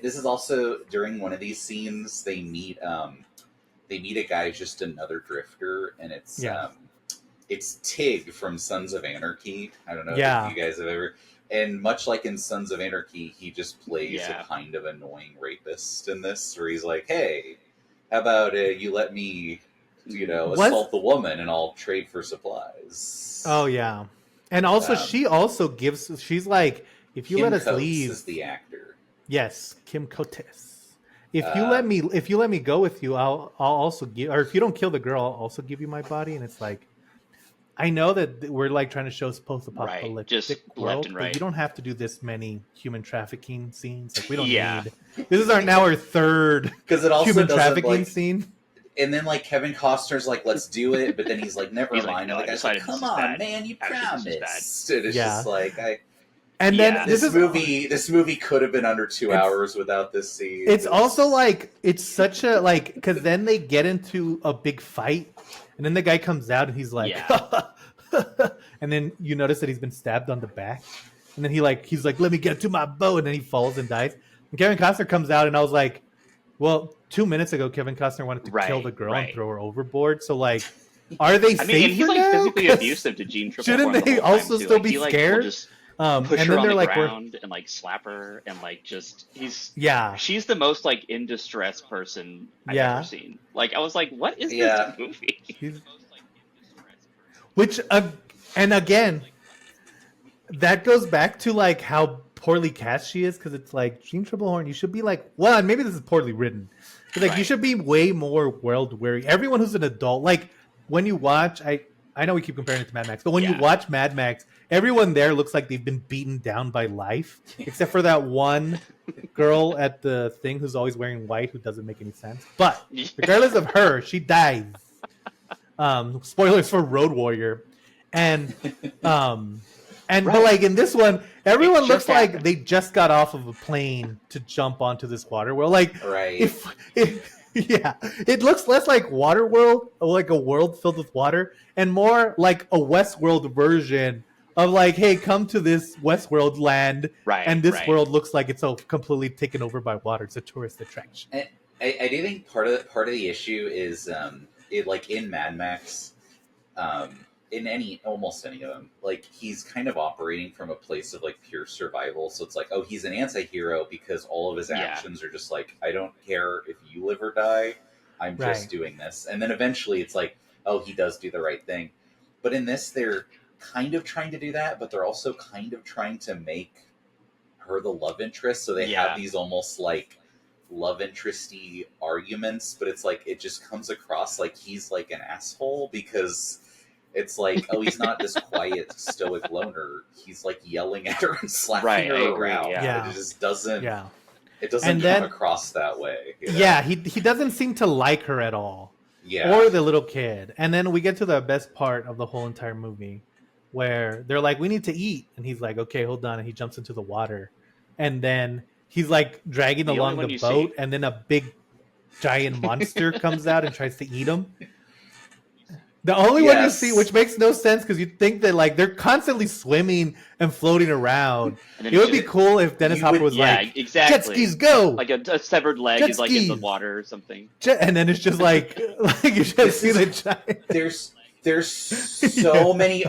S3: this is also during one of these scenes they meet a guy, just another drifter, and
S1: yeah,
S3: it's Tig from Sons of Anarchy. I don't know if
S1: yeah.
S3: you guys have ever. And much like in Sons of Anarchy, he just plays a
S2: Yeah.
S3: kind of annoying rapist in this, where he's like, "Hey, how about you let me,
S1: Was
S3: assault the woman, and I'll trade for supplies."
S1: oh yeah, and also
S3: Um,
S1: she also gives. She's like, if you let
S3: Kim
S1: us
S3: Coates
S1: leave,
S3: is the actor.
S1: yes, Kim Coates.
S3: Um,
S1: If you let me go with you, I'll also give. Or if you don't kill the girl, I'll also give you my body. And it's like, I know that we're like trying to show
S2: Right. Just
S1: post-apocalyptic
S2: left
S1: world,
S2: and
S1: but you
S2: right.
S1: don't have to do this many human trafficking scenes. Like we don't
S2: Yeah.
S1: need. This is our third
S3: because it also
S1: human
S3: doesn't
S1: trafficking
S3: like,
S1: scene.
S3: and then like Kevin Costner's like, "Let's do it," but then he's like, "Never
S2: He's like,
S3: mind,"
S2: no,
S3: and the
S2: I've
S3: guy's like,
S2: decided this
S3: "Come
S2: is
S3: on,
S2: bad.
S3: man, you
S2: Actually, this is bad.
S3: promised." And it's
S1: Yeah,
S3: just like,
S1: and then
S2: Yeah.
S1: this is
S3: this movie could have been under 2 hours without this scene.
S1: it's also like it's such a like because then they get into a big fight and then the guy comes out and he's like
S2: Yeah.
S1: and then you notice that he's been stabbed on the back and then he's like let me get to my bow and then he falls and dies and Kevin Costner comes out and I was like well 2 minutes ago Kevin Costner wanted to kill the
S2: Right.
S1: girl and
S2: Right.
S1: throw her overboard so like are they
S2: I mean, and he's
S1: safer
S2: like
S1: now
S2: physically
S1: 'Cause
S2: abusive to Jean
S1: shouldn't
S2: Triplehorn the
S1: they
S2: whole time
S1: also
S2: too.
S1: still
S2: Like
S1: be
S2: he like will
S1: scared
S2: just push
S1: and
S2: her
S1: then
S2: on
S1: they're
S2: the
S1: like we're
S2: ground and like slap her and like just
S1: yeah
S2: she's the most like in distress person I've ever
S1: yeah
S2: seen. Like I was like, what is this
S3: yeah,
S2: movie?
S1: he's which and again that goes back to like how poorly cast she is because it's like Jean Triplehorn, you should be like, well, and maybe this is poorly written. But like you
S2: Right.
S1: should be way more world weary. Everyone who's an adult, like when you watch, I know we keep comparing it to Mad Max, but when you
S2: Yeah.
S1: watch Mad Max, everyone there looks like they've been beaten down by life, except for that one girl at the thing who's always wearing white who doesn't make any sense. But regardless of her, she dies. Spoilers for Road Warrior, and but
S2: Right.
S1: like in this one, everyone
S2: It
S1: looks
S2: just
S1: like
S2: happened.
S1: they just got off of a plane to jump onto this water world. Like
S3: right.
S1: if yeah, it looks less like Waterworld, like a world filled with water, and more like a Westworld version of like, hey, come to this Westworld land,
S2: Right.
S1: and this
S2: Right.
S1: world looks like it's so completely taken over by water. It's a tourist attraction.
S3: And I do think part of the issue is it like in Mad Max, in almost any of them, like he's kind of operating from a place of like pure survival. So it's like, oh, he's an anti-hero because all of his
S2: Yeah.
S3: actions are just like, I don't care if you live or die, I'm
S1: Right.
S3: just doing this. And then eventually it's like, oh, he does do the right thing. But in this, they're kind of trying to do that, but they're also kind of trying to make her the love interest. So they
S2: Yeah.
S3: have these almost like love interesty arguments, but it's like it just comes across like he's like an asshole because it's like, oh, he's not this quiet stoic loner, he's like yelling at her and slapping
S2: Right,
S3: her
S2: I agree,
S3: around.
S2: yeah.
S3: It just doesn't
S1: Yeah.
S3: it doesn't
S1: And
S3: come
S1: then-
S3: across that way, you know?
S1: Yeah, he doesn't seem to like her at all.
S3: Yeah.
S1: Or the little kid. And then we get to the best part of the whole entire movie where they're like, we need to eat. And he's like, okay, hold on. And he jumps into the water. And then he's like dragging
S2: The only
S1: along
S2: one
S1: the
S2: you
S1: boat.
S2: see.
S1: And then a big giant monster comes out and tries to eat him. The only one you
S3: Yes.
S1: see, which makes no sense because you think that like they're constantly swimming and floating around.
S2: And then
S1: It would be
S2: just-
S1: cool if Dennis
S3: You
S1: Hopper
S3: would-
S1: was
S2: yeah,
S1: like,
S2: exactly.
S1: jet skis go!
S2: Like a severed leg
S1: Jet
S2: is like in the
S1: skis.
S2: water or something.
S1: And then it's just like you just
S3: This
S1: see
S3: is-
S1: the giant.
S3: There's so many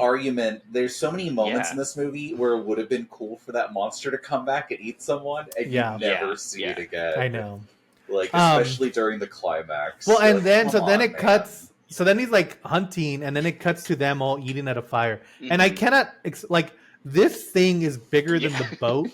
S3: there's so many moments
S2: Yeah.
S3: in this movie where it would have been cool for that monster to come back and eat someone, and
S1: Yeah.
S3: you never
S2: Yeah,
S3: see
S2: yeah.
S3: it again.
S1: I know.
S3: Like,
S1: Um,
S3: especially during the climax.
S1: Well, and
S3: Like,
S1: then
S3: come
S1: then
S3: on,
S1: it
S3: man.
S1: cuts. So then he's like hunting, and then it cuts to them all eating at a fire. And I
S2: Mhm.
S1: cannot like this thing is bigger than
S2: Yeah.
S1: the boat,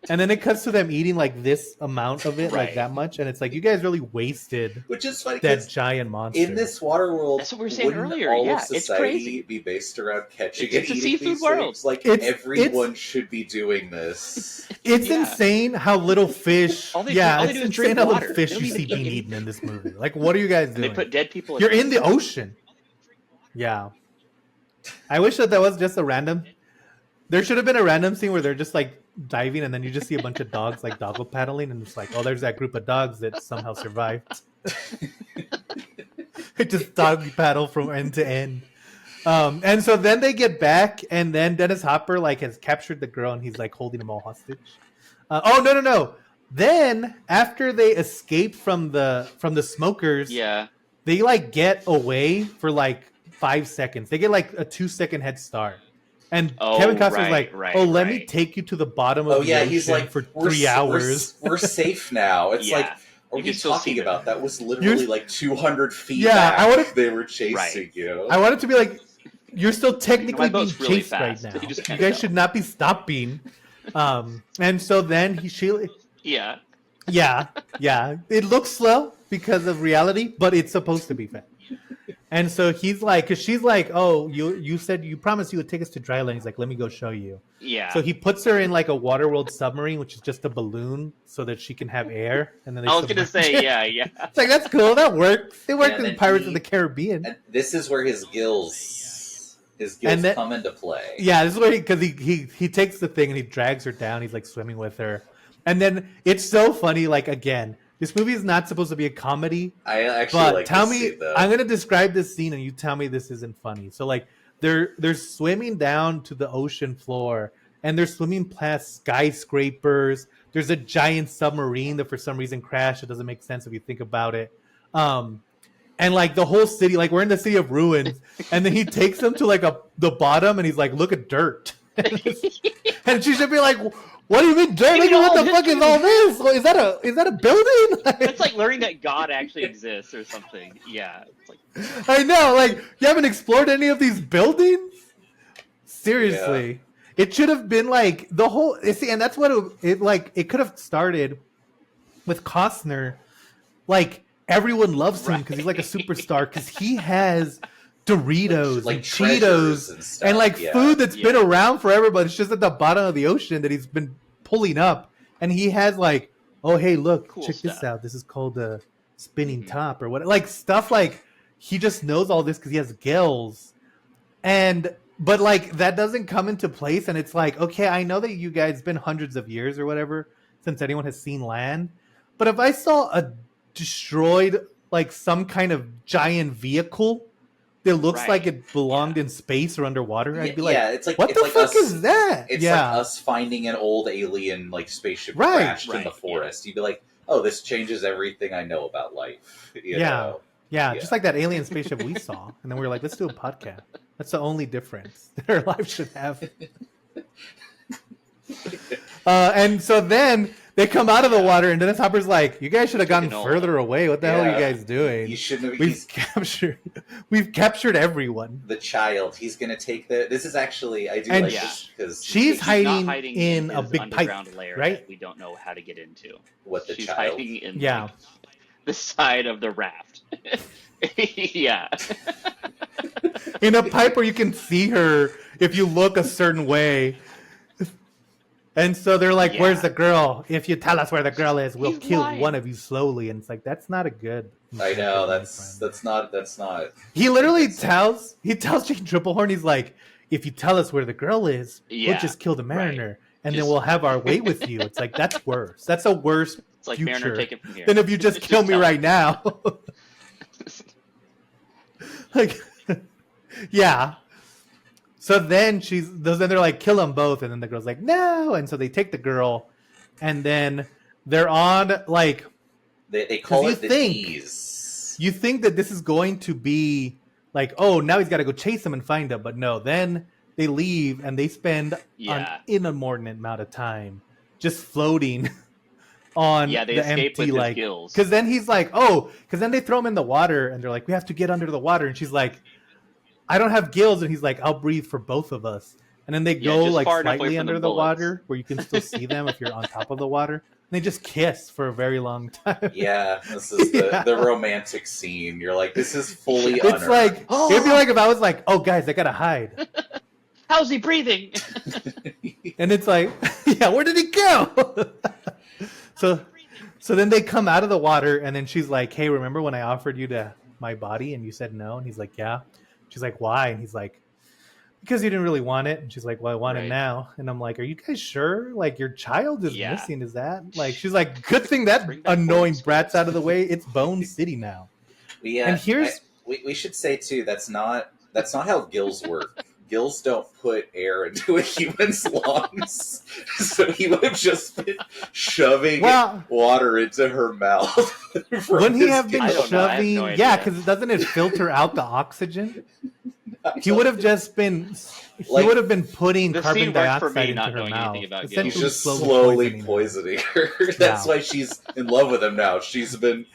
S1: and then it cuts to them eating like this amount of it, like
S2: Right.
S1: that much, and it's like you guys really wasted
S3: Which is funny
S1: that
S3: 'cause
S1: giant monster.
S3: in this water world,
S2: That's what we were saying
S3: wouldn't
S2: earlier,
S3: all
S2: yeah,
S3: of
S2: it's
S3: society
S2: crazy.
S3: be based around catching
S2: It's
S3: and
S2: a
S3: eating
S2: seafood
S3: these
S2: world.
S3: things? Like,
S1: It's-
S3: everyone should be doing this.
S1: It's
S2: Yeah.
S1: insane how little fish.
S2: All they
S1: yeah,
S2: do
S1: it's
S2: is
S1: insane
S2: drink
S1: how
S2: water.
S1: little fish
S2: They
S1: you
S2: don't
S1: see
S2: even
S1: being
S2: eat
S1: eaten in this movie. Like, what are you guys
S2: And
S1: doing?
S2: they put dead people.
S1: You're in the ocean. Yeah. I wish that was just a random. There should have been a random scene where they're just like diving, and then you just see a bunch of dogs like doggle paddling, and it's like, oh, there's that group of dogs that somehow survived. Just dog paddle from end to end. And so then they get back, and then Dennis Hopper like has captured the girl, and he's like holding them all hostage. Oh no. Then after they escape from the smokers,
S2: Yeah.
S1: they like get away for like 5 seconds. They get like a 2 second head start. And Kevin
S2: Oh,
S1: Costner's
S2: right,
S1: like,
S2: right,
S1: "Oh, let me
S2: right.
S1: take you to the bottom of
S3: Oh
S1: the
S3: yeah,
S1: ocean
S3: he's like,
S1: for 3 hours."
S3: we're safe now. It's like,
S2: Yeah.
S3: what are
S2: You
S3: you
S2: can still see
S3: talking
S2: them.
S3: about? That was literally like 200 feet
S1: Yeah,
S3: back.
S1: I wanted-
S3: They were chasing
S2: Right.
S3: you.
S1: I want it to be like, you're still technically
S2: my
S1: being
S2: boat's really
S1: chased right
S2: fast.
S1: now.
S2: You just
S1: You
S2: can't
S1: guys
S2: tell.
S1: should not be stopping. And so then
S2: Yeah.
S1: yeah, it looks slow because of reality, but it's supposed to be fast. And so he's like, because she's like, "Oh, you said you promised you would take us to dry land." He's like, "Let me go show you."
S2: Yeah.
S1: So he puts her in like a Waterworld submarine, which is just a balloon, so that she can have air. And then they
S2: I was gonna
S1: submerge
S2: say,
S1: her.
S2: yeah.
S1: It's like, that's cool. That works. It worked
S3: Yeah,
S1: in
S3: then
S1: Pirates
S3: he-
S1: of the Caribbean.
S3: And this is where his gills
S1: And then-
S3: come into play.
S1: Yeah, this is where because he takes the thing and he drags her down. He's like swimming with her, and then it's so funny. Like, again, this movie is not supposed to be a comedy.
S3: I actually
S1: But
S3: like
S1: tell
S3: this
S1: me,
S3: scene, though.
S1: I'm gonna describe this scene, and you tell me this isn't funny. So like, they're swimming down to the ocean floor, and they're swimming past skyscrapers. There's a giant submarine that for some reason crashed. It doesn't make sense if you think about it. And like the whole city, like we're in the city of ruins, and then he takes them to like the bottom, and he's like, "Look at dirt," and she should be like, "What do you mean dirt? Like, what the fuck is all this? Is that a building?"
S2: It's like learning that God actually exists or something. Yeah. It's like,
S1: I know, like, you haven't explored any of these buildings? Seriously. It should have been like the whole, see, and that's what it could have started with Costner. Like, everyone loves him because he's like a superstar because he has Doritos
S3: Like
S1: and
S3: treasures
S1: Cheetos
S3: and stuff,
S1: and like
S3: yeah.
S1: food that's been
S2: Yeah.
S1: around forever, but it's just at the bottom of the ocean that he's been pulling up. And he has like, "Oh, hey, look,
S2: Cool
S1: check this
S2: stuff.
S1: out. This is called a spinning
S2: Mhm.
S1: top," or what, like stuff like he just knows all this because he has gills. But like that doesn't come into place, and it's like, okay, I know that you guys been hundreds of years or whatever since anyone has seen land, but if I saw a destroyed like some kind of giant vehicle that looks
S2: Right.
S1: like it belonged in space or underwater, I'd be like,
S3: yeah, it's like
S1: what
S3: it's
S1: the
S3: like
S1: fuck
S3: us,
S1: is that?
S3: It's
S1: Yeah.
S3: like us finding an old alien like spaceship
S1: Right.
S3: crashed in the
S2: Right,
S3: forest. You'd be like, "Oh, this changes everything I know about life." You
S1: Yeah.
S3: know?
S1: Yeah,
S3: Yeah.
S1: just like that alien spaceship we saw, and then we were like, let's do a podcast. That's the only difference that our lives should have. And so then they come out of the water, and Dennis Hopper's like, "You guys should have gotten
S2: Freaking
S1: further away. What the hell are you
S3: Yeah.
S1: guys doing?
S3: You shouldn't have.
S1: We've captured everyone."
S3: The child. He's gonna take the. This is actually I do
S1: And
S3: like
S2: yeah.
S3: this because
S1: She's
S2: He's
S1: hiding,
S2: not hiding
S1: in a
S2: his
S1: big pipe,
S2: underground lair
S1: right?
S2: that we don't know how to get into.
S3: what the
S2: She's
S3: child.
S2: hiding in
S1: Yeah.
S2: like, the side of the raft. Yeah.
S1: In a pipe where you can see her if you look a certain way. And so they're like,
S2: Yeah.
S1: "Where's the girl? If you tell us where the girl is, we'll
S2: He's
S1: kill
S2: lying.
S1: one of you slowly." And it's like, that's not a good.
S3: I know
S1: my
S3: that's
S1: friend.
S3: that's not.
S1: He literally tells Jane Triplehorn, he's like, "If you tell us where the girl is, we'll
S2: Yeah,
S1: just kill the mariner, and then
S2: Just-
S1: we'll have our way with you." It's like, that's worse. That's a worse
S2: It's like
S1: future
S2: Mariner, take it from here.
S1: than if you just kill me
S2: tell
S1: right now. Like, yeah. So then then they're like, "Kill them both," and then the girl's like, "No," and so they take the girl, and then they're on like,
S3: They call
S1: you
S3: it the
S1: think-
S3: tease.
S1: you think that this is going to be like, oh, now he's got to go chase him and find him, but no. Then they leave and they spend
S2: Yeah.
S1: an inordinate amount of time just floating on
S2: Yeah, they
S1: the
S2: escape
S1: empty
S2: with his
S1: like.
S2: gills.
S1: Because then he's like, oh, because then they throw him in the water and they're like, "We have to get under the water," and she's like, "I don't have gills," and he's like, "I'll breathe for both of us." And then they
S2: Yeah,
S1: go
S2: just
S1: like
S2: far enough away
S1: slightly
S2: from
S1: under
S2: the
S1: the
S2: bullets.
S1: water where you can still see them if you're on top of the water. And they just kiss for a very long time.
S3: Yeah, this is
S1: Yeah.
S3: the romantic scene. You're like, this is fully.
S1: It's
S3: unearned.
S1: like it'd be like if I was like, "Oh, guys, I gotta hide,"
S2: How's he breathing?
S1: and it's like, "Yeah, where did he go?" So then they come out of the water, and then she's like, "Hey, remember when I offered you my body and you said no?" And he's like, "Yeah." She's like, "Why?" And he's like, "Because you didn't really want it." And she's like, "Well, I want it
S2: Right.
S1: now." And I'm like, "Are you guys sure? Like, your child is
S2: Yeah.
S1: missing? Is that like?" She's like, "Good thing that
S2: Bring back
S1: annoying
S2: boarding
S1: brat's
S2: schools."
S1: out of the way. It's Bone City now."
S3: Yeah,
S1: And here's-
S3: we should say too that's not how gills work. gills don't put air into a human's lungs, so he would have just been shoving water into her mouth.
S1: Wouldn't he have been
S2: I don't know. I have
S1: shoving?
S2: no
S1: Yeah,
S2: idea.
S1: because doesn't it filter out the oxygen? He would have just been. He
S3: Like,
S1: would have been putting
S2: The
S1: carbon
S2: scene worked for
S1: dioxide
S2: me
S1: into
S2: not
S1: her
S2: knowing
S1: mouth.
S2: anything about gills.
S3: he's
S1: Essentially
S3: just slowly poisoning her. That's
S1: Yeah.
S3: why she's in love with him now. She's been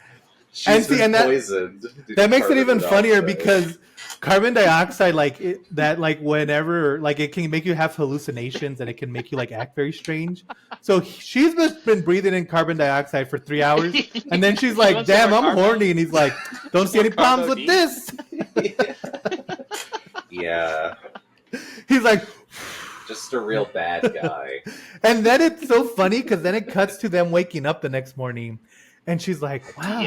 S1: And see, and that-
S3: poisoned. due
S1: That
S3: to
S1: makes it
S3: carbon
S1: even funnier
S3: dioxide.
S1: because carbon dioxide, whenever, it can make you have hallucinations and it can make you act very strange. So she's just been breathing in carbon dioxide for 3 hours, and then she's like,
S2: wants
S1: "Damn,
S2: more
S1: I'm
S2: carbo.
S1: horny," and he's like, "Don't see any problems with
S2: Carbo
S1: this."
S3: Yeah,
S1: He's like,
S3: just a real bad guy.
S1: and then it's so funny because then it cuts to them waking up the next morning, and she's like, "Wow,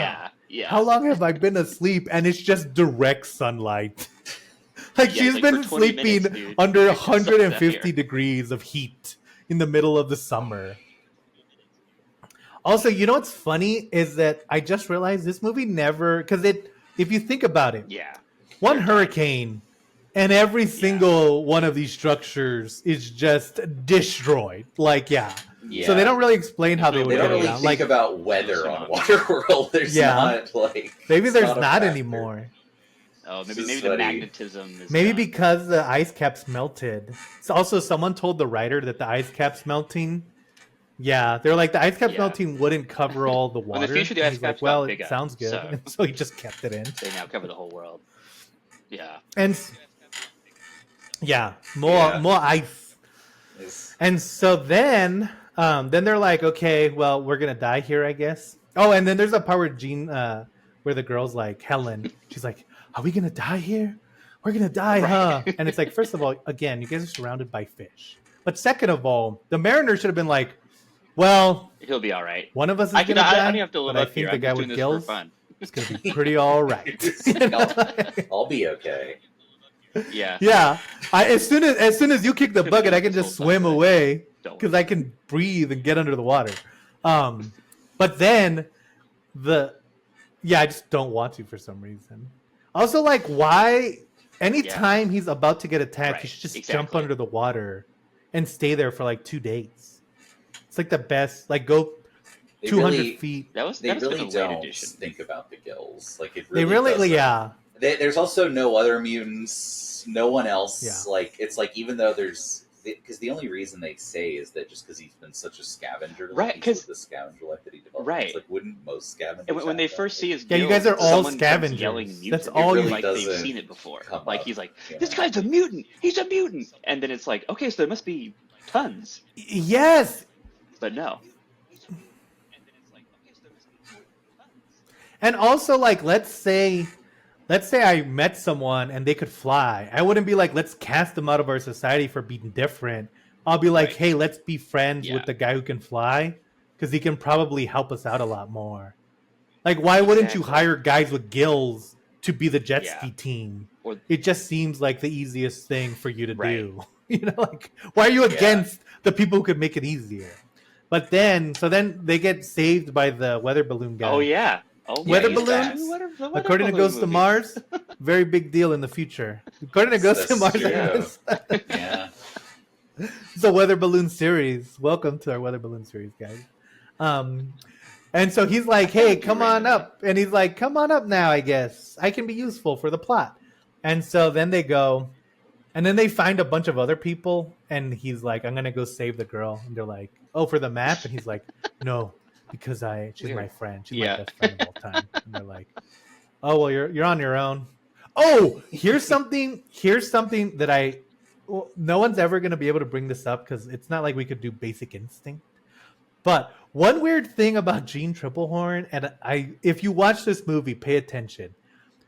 S2: Yeah.
S1: how long have I been asleep?" And it's just direct sunlight.
S2: Yeah,
S1: She's
S2: like
S1: been
S2: for 20
S1: sleeping
S2: minutes, dude.
S1: under
S2: It's just
S1: 150
S2: there.
S1: degrees of heat in the middle of the summer. Also, you know what's funny is that I just realized this movie never, because if you think about it,
S2: Yeah.
S1: one hurricane and every single one of these structures is just destroyed.
S3: Yeah.
S1: So they don't really explain how they
S2: They
S1: would
S3: They
S1: get
S3: don't
S1: it
S3: really
S1: down.
S3: think about weather on Waterworld. There's
S1: Yeah.
S3: not
S1: Maybe
S3: it's
S1: there's
S3: a
S1: not
S3: factor.
S1: anymore.
S2: Oh,
S3: This
S2: maybe
S3: is
S2: the
S3: funny.
S2: magnetism is
S1: Maybe
S2: gone.
S1: because the ice caps melted. So also, someone told the writer that the ice caps melting. Yeah, they're like the ice caps
S2: Yeah.
S1: melting wouldn't cover all the water.
S2: Well, in the future, the
S1: And
S2: ice
S1: he's like,
S2: caps got
S1: well,
S2: big
S1: it
S2: up,
S1: sounds good,
S2: so-
S1: and so he just kept it in.
S2: They now cover the whole world. Yeah.
S1: And more ice.
S3: It's-
S1: And so then they're like, okay, well, we're gonna die here, I guess. Oh, and then there's a part where where the girl's like, Helen, she's like, are we gonna die here? We're gonna die, huh? And it's like, first of all, again, you guys are surrounded by fish. But second of all, the mariner should have been like, well,
S2: He'll be all right.
S1: one of us is
S2: I
S1: gonna die,
S2: don't have to live
S1: but I
S2: up
S1: think
S2: here.
S1: the
S2: I'm
S1: guy
S2: just
S1: with
S2: doing this
S1: gills
S2: for fun.
S1: is gonna be pretty all right.
S3: I'll be okay.
S2: Yeah.
S1: Yeah, as soon as you kick the bucket, I can just swim away
S2: Don't
S1: because I can breathe and get under the water. But then I just don't want to for some reason. Also, why? Anytime he's about to get attacked,
S2: Right,
S1: he should just jump
S2: exactly.
S1: under the water and stay there for 2 days. It's the best. Go
S3: They
S1: 200
S3: really,
S1: feet.
S2: That was
S3: they
S2: that's been
S3: really
S2: a late
S3: don't
S2: addition.
S3: think about the gills. It
S1: They
S3: really,
S1: really,
S3: doesn't. There's also no other mutants. No one else.
S1: Yeah.
S3: It's even though there's because the only reason they say is that just because he's been such a scavenger,
S2: Right,
S3: he's
S2: 'cause-
S3: with the scavenger life that he developed.
S2: Right.
S3: It's wouldn't most scavengers?
S2: And when they
S3: have
S2: first
S3: that?
S2: see his
S1: Yeah, you
S2: guild,
S1: guys are all
S2: someone starts
S1: scavengers.
S2: yelling
S1: That's
S2: mutant.
S1: all
S2: It
S1: you-
S2: really like they've
S3: doesn't
S2: seen it before.
S3: come
S2: Like
S3: up,
S2: he's like,
S3: you
S2: this
S3: know.
S2: guy's a mutant. He's a mutant. And then it's like, okay, so there must be tons.
S1: Yes,
S2: But no.
S1: and also let's say I met someone and they could fly. I wouldn't be like, let's cast them out of our society for being different. I'll be like,
S2: Right.
S1: hey, let's be friends
S2: Yeah.
S1: with the guy who can fly because he can probably help us out a lot more. Why wouldn't you
S2: Exactly.
S1: hire guys with gills to be the jet
S2: Yeah.
S1: ski team?
S2: Or
S1: It just seems like the easiest thing for you to
S2: Right.
S1: do. Why are you against the people who could make it easier? But then they get saved by the weather balloon guy.
S2: oh yeah. Oh,
S1: Weather
S2: he's back.
S1: balloons?
S2: The weather
S1: According to
S2: balloon
S1: Ghost to
S2: movie.
S1: Mars, very big deal in the future. According to Ghost to
S3: That's
S1: Mars,
S3: true.
S1: it's
S3: Yeah.
S1: a weather balloon series. Welcome to our weather balloon series, guys. And so he's like, "Hey, come on up," and he's like, "Come on up now. I guess I can be useful for the plot." And so then they go, and then they find a bunch of other people, and he's like, "I'm gonna go save the girl," and they're like, "Oh, for the map?" And he's like, "No, because she's my
S2: Weird.
S1: friend. She's
S2: Yeah.
S1: my best friend of all time." And they're like, "Oh, well, you're on your own." Oh, here's something that no one's ever going to be able to bring this up because it's not like we could do Basic Instinct. But one weird thing about Jean Triplehorn, and if you watch this movie, pay attention,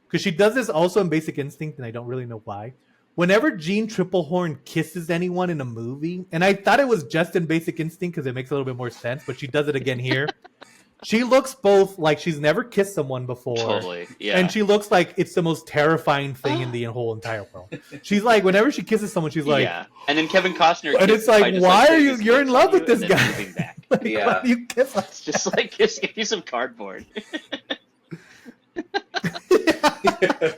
S1: because she does this also in Basic Instinct, and I don't really know why. Whenever Jean Triplehorn kisses anyone in a movie, and I thought it was just in Basic Instinct because it makes a little bit more sense, but she does it again here. She looks both like she's never kissed someone before.
S2: Totally. Yeah.
S1: And she looks like it's the most terrifying thing in the whole entire world. She's like, whenever she kisses someone, she's like,
S2: yeah. And then Kevin Costner.
S1: and it's like, why are you? You're in love with this guy.
S2: Moving back.
S1: Like,
S3: Yeah.
S1: why do you kiss us?
S2: It's just like kissing a piece of cardboard.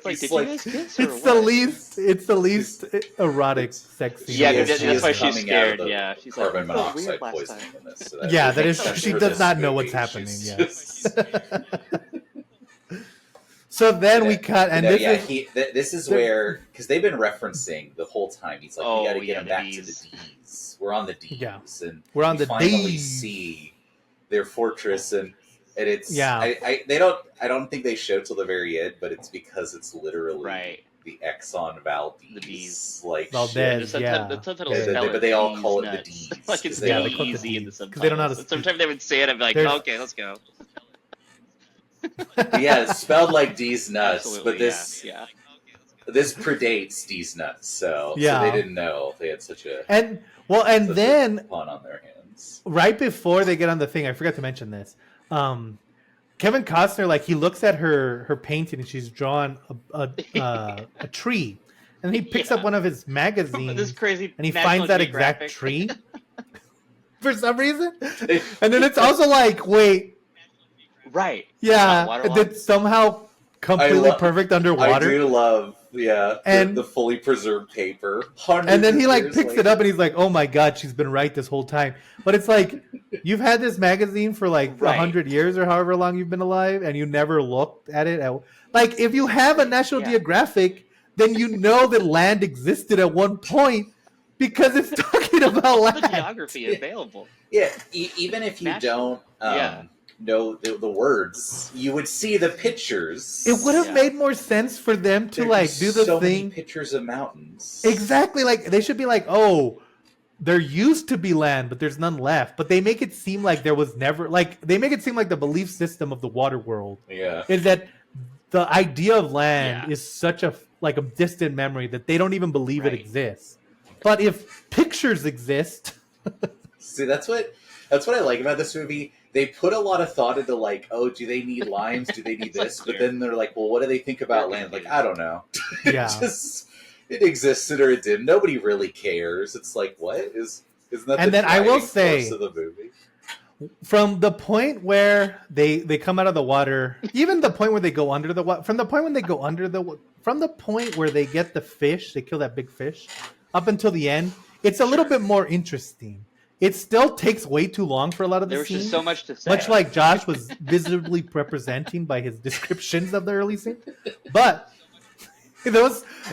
S2: like,
S3: He's
S2: did you guys kiss or
S1: It's the
S2: what?
S1: least. It's the least erotic
S3: it's-
S1: sex scene.
S2: Yeah,
S1: of all
S2: that's
S3: she is
S1: time.
S2: why she's
S3: coming out of
S2: scared.
S3: the
S2: Yeah, she's like,
S3: carbon
S2: "I felt weird
S3: monoxide
S2: last
S3: poisoning
S2: time."
S3: in this. So
S1: Yeah, that
S3: makes
S1: is.
S3: sense
S1: She
S3: for
S1: does
S3: this
S1: not know
S3: movie.
S1: what's happening.
S3: She's
S1: Yeah.
S3: just-
S1: So then we cut, and this is
S3: this is where, because they've been referencing the whole time. He's like, we
S2: Oh,
S3: got to get
S2: yeah,
S3: him
S2: the
S3: back
S2: D's.
S3: to the D's. We're on the D's,
S1: Yeah.
S3: and
S1: we're on
S3: we
S1: the
S3: finally
S1: D's.
S3: see their fortress, and it's
S1: Yeah.
S3: I don't think they show till the very end, but it's because it's literally
S2: Right.
S3: the Exxon Valdez,
S2: The D's.
S3: like
S1: Valdez.
S3: shit.
S1: Yeah.
S2: The subtitles
S1: Yeah,
S2: spell
S3: but
S2: it
S3: they all
S2: D's
S3: call it the
S2: nuts.
S3: D's,
S2: Like,
S3: 'cause
S2: it's
S3: they-
S1: they call it the
S2: easy in the
S1: D's, 'cause
S2: subtitles.
S1: they don't know how to
S2: And
S1: speak.
S2: sometimes they would say it and be like,
S1: There's-
S2: okay, let's go.
S3: Yeah, it's spelled like D's nuts,
S2: Absolutely,
S3: but this
S2: yeah.
S3: this predates D's nuts, so
S1: Yeah.
S3: they didn't know they had such a
S1: And
S3: such a
S1: then
S3: pun on their hands.
S1: right before they get on the thing, I forgot to mention this. Kevin Costner, like, he looks at her painting and she's drawn a tree, and he picks up
S2: Yeah.
S1: one of his magazines
S2: This crazy
S1: and he
S2: National
S1: finds that
S2: Geographic.
S1: exact tree for some reason. And then it's also like, wait,
S2: Right.
S1: yeah,
S2: Not waterlogged.
S1: it's somehow completely perfect underwater.
S3: I do love,
S1: And-
S3: the fully preserved paper.
S1: And then he like
S3: Hundreds of
S1: picks
S3: years
S1: it up and he's like, "Oh my god, she's been right this whole time." But it's like, you've had this magazine for like
S2: Right.
S1: 100 years or however long you've been alive, and you never looked at it. Like, if you have a National
S2: Yeah.
S1: Geographic, then you know that land existed at one point because it's talking about
S2: All the
S1: land.
S2: geography available.
S3: Yeah, even if you
S2: National.
S3: don't
S2: Yeah.
S3: know the words, you would see the pictures.
S1: It would have
S2: Yeah.
S1: made more sense for them to
S3: There'd
S1: like
S3: be
S1: do the
S3: so many
S1: thing
S3: pictures of mountains.
S1: exactly. Like, they should be like, "Oh, there used to be land, but there's none left." But they make it seem like there was never, like, they make it seem like the belief system of the Waterworld
S3: Yeah.
S1: is that the idea of land
S2: Yeah.
S1: is such a distant memory that they don't even believe it
S2: Right.
S1: exists. But if pictures exist,
S3: See, that's what I like about this movie. They put a lot of thought into, like, oh, do they need lines? Do they need
S2: It's, like,
S3: this? But
S2: clear.
S3: then they're like, well, what do they think about
S2: Very
S3: land? Like,
S2: confusing.
S3: I don't know.
S1: yeah,
S3: It existed or it didn't. Nobody really cares. It's like, what isn't that?
S1: And
S3: the
S1: then I will
S3: driving
S1: say-
S3: force of the movie?
S1: from the point where they come out of the water, even the point where they go under the water, from the point when they go under from the point where they get the fish, they kill that big fish, up until the end, it's a little bit more interesting. It still takes way too long for a lot of the
S2: There was
S1: scenes.
S2: just so much to say.
S1: Much like Josh was visibly representing by his descriptions of the early scene. But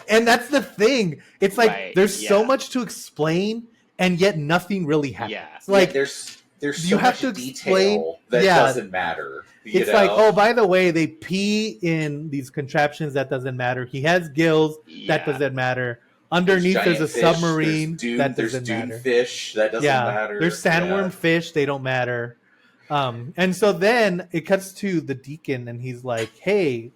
S1: and that's the thing. It's like
S2: Right,
S1: there's so
S2: yeah.
S1: much to explain, and yet nothing really happens.
S2: Yeah.
S1: It's like,
S3: Yeah, there's so
S1: you have
S3: much
S1: to
S3: detail
S1: explain-
S3: that
S1: yeah.
S3: doesn't matter.
S1: it's like, oh, by the way, they pee in these contraptions, that doesn't matter. He has gills, that
S2: Yeah.
S1: doesn't matter. Underneath there's a submarine, that doesn't
S3: dune
S1: matter.
S3: fish that doesn't matter.
S1: There's sandworm
S3: Yeah.
S1: fish, they don't matter. And so then it cuts to the deacon, and he's like, "Hey,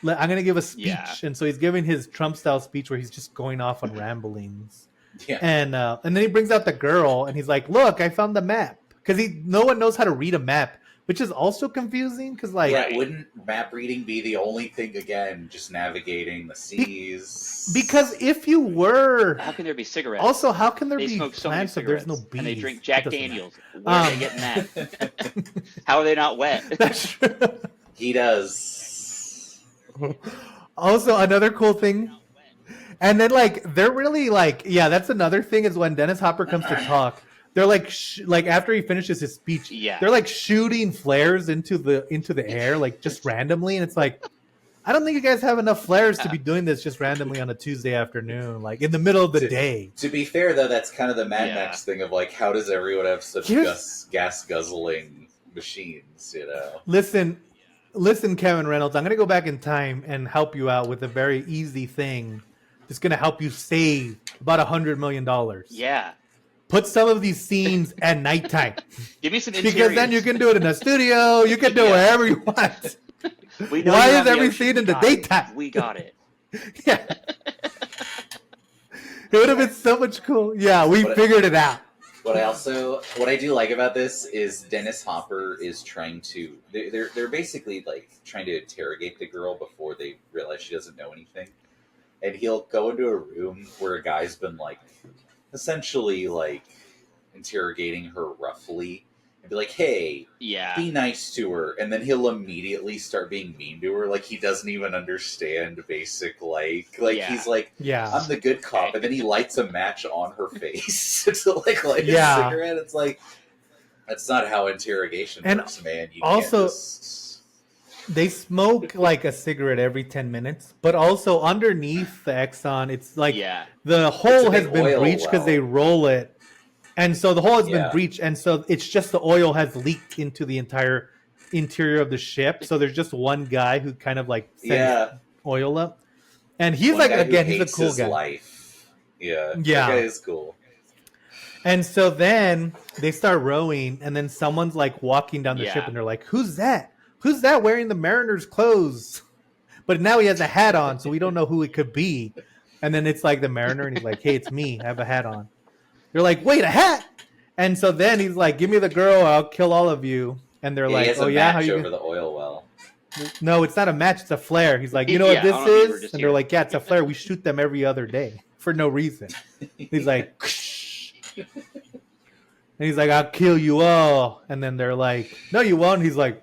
S1: I'm going to give a speech."
S2: Yeah.
S1: And so he's giving his Trump style speech where he's just going off on ramblings.
S3: Yeah.
S1: And then he brings out the girl, and he's like, "Look, I found the map," because no one knows how to read a map, which is also confusing because, like,
S3: Yeah, wouldn't map reading be the only thing, again, just navigating the seas?
S1: because if you were
S2: How can there be cigarettes?
S1: also, how can there
S2: they
S1: be
S2: smoke so many
S1: plants if
S2: cigarettes,
S1: there's no bees?
S2: and they drink
S1: It
S2: Jack
S1: doesn't
S2: Daniels. Where are they getting that? How are they not wet?
S1: matter. That's true.
S3: He does.
S1: Also, another cool thing, and then like they're really like, yeah, that's another thing is when Dennis Hopper comes to talk, they're like like after he finishes his speech,
S2: Yeah.
S1: they're like shooting flares into the air like just randomly, and it's like, I don't think you guys have enough flares to be doing this just randomly on a Tuesday afternoon, like in the middle of the day.
S3: To be fair, though, that's kind of the Mad
S2: Yeah.
S3: Max thing of, like, how does everyone have such
S1: Here's-
S3: gas guzzling machines, you know?
S1: Listen, Kevin Reynolds, I'm going to go back in time and help you out with a very easy thing that's going to help you save about $100 million.
S2: Yeah.
S1: Put some of these scenes at nighttime.
S2: Give me some interiors.
S1: Because then you can do it in a studio. You can do it
S2: Yeah.
S1: wherever you want.
S2: We know
S1: Why
S2: you're
S1: is
S2: on the
S1: every
S2: ocean.
S1: scene in
S2: We
S1: the
S2: got it.
S1: daytime?
S2: We got it.
S1: Yeah. It would have been so much cool. Yeah, we
S3: But-
S1: figured it out.
S3: What I do like about this is Dennis Hopper is trying to, they're basically, like, trying to interrogate the girl before they realize she doesn't know anything. And he'll go into a room where a guy's been, like, essentially, like, interrogating her roughly. and be like, "Hey,
S2: Yeah.
S3: be nice to her," and then he'll immediately start being mean to her, like he doesn't even understand basic
S2: Yeah.
S3: he's like,
S1: Yeah.
S3: "I'm the good cop," and then he lights a match on her face to like light
S1: Yeah.
S3: a cigarette. It's like, that's not how interrogation
S1: And
S3: works, man. You
S1: also-
S3: can't just...
S1: They smoke like a cigarette every 10 minutes, but also underneath the Exxon, it's like
S2: Yeah.
S1: the
S3: It's
S1: hole
S3: a
S1: has
S3: big
S1: been
S3: oil
S1: breached because
S3: well.
S1: they roll it. And so the hole has been
S3: Yeah.
S1: breached, and so it's just the oil has leaked into the entire interior of the ship. So there's just one guy who kind of like sends
S3: Yeah,
S1: oil up. And he's
S3: one
S1: like,
S3: guy who
S1: again, he's a
S3: hates
S1: cool
S3: his
S1: guy.
S3: life. Yeah,
S1: Yeah.
S3: that guy is cool.
S1: And so then they start rowing, and then someone's like walking down the
S2: Yeah.
S1: ship, and they're like, "Who's that? Who's that wearing the mariner's clothes?" But now he has a hat on, so we don't know who it could be. And then it's like the mariner, and he's like, "Hey, it's me. I have a hat on." They're like, "Wait, a hat?" And so then he's like, "Give me the girl, I'll kill all of you." And they're
S3: Yeah,
S1: like,
S3: he has
S1: "Oh
S3: a
S1: yeah, how
S3: match
S1: you?"
S3: over the oil well.
S1: No, it's not a match. It's a flare. He's like, "You know
S2: Yeah,
S1: what
S2: I don't know if you were
S1: this is?"
S2: just
S1: And
S2: here.
S1: they're like, "Yeah, it's a flare. We shoot them every other day for no reason." He's like, and he's like, "I'll kill you all." And then they're like, "No, you won't." He's like,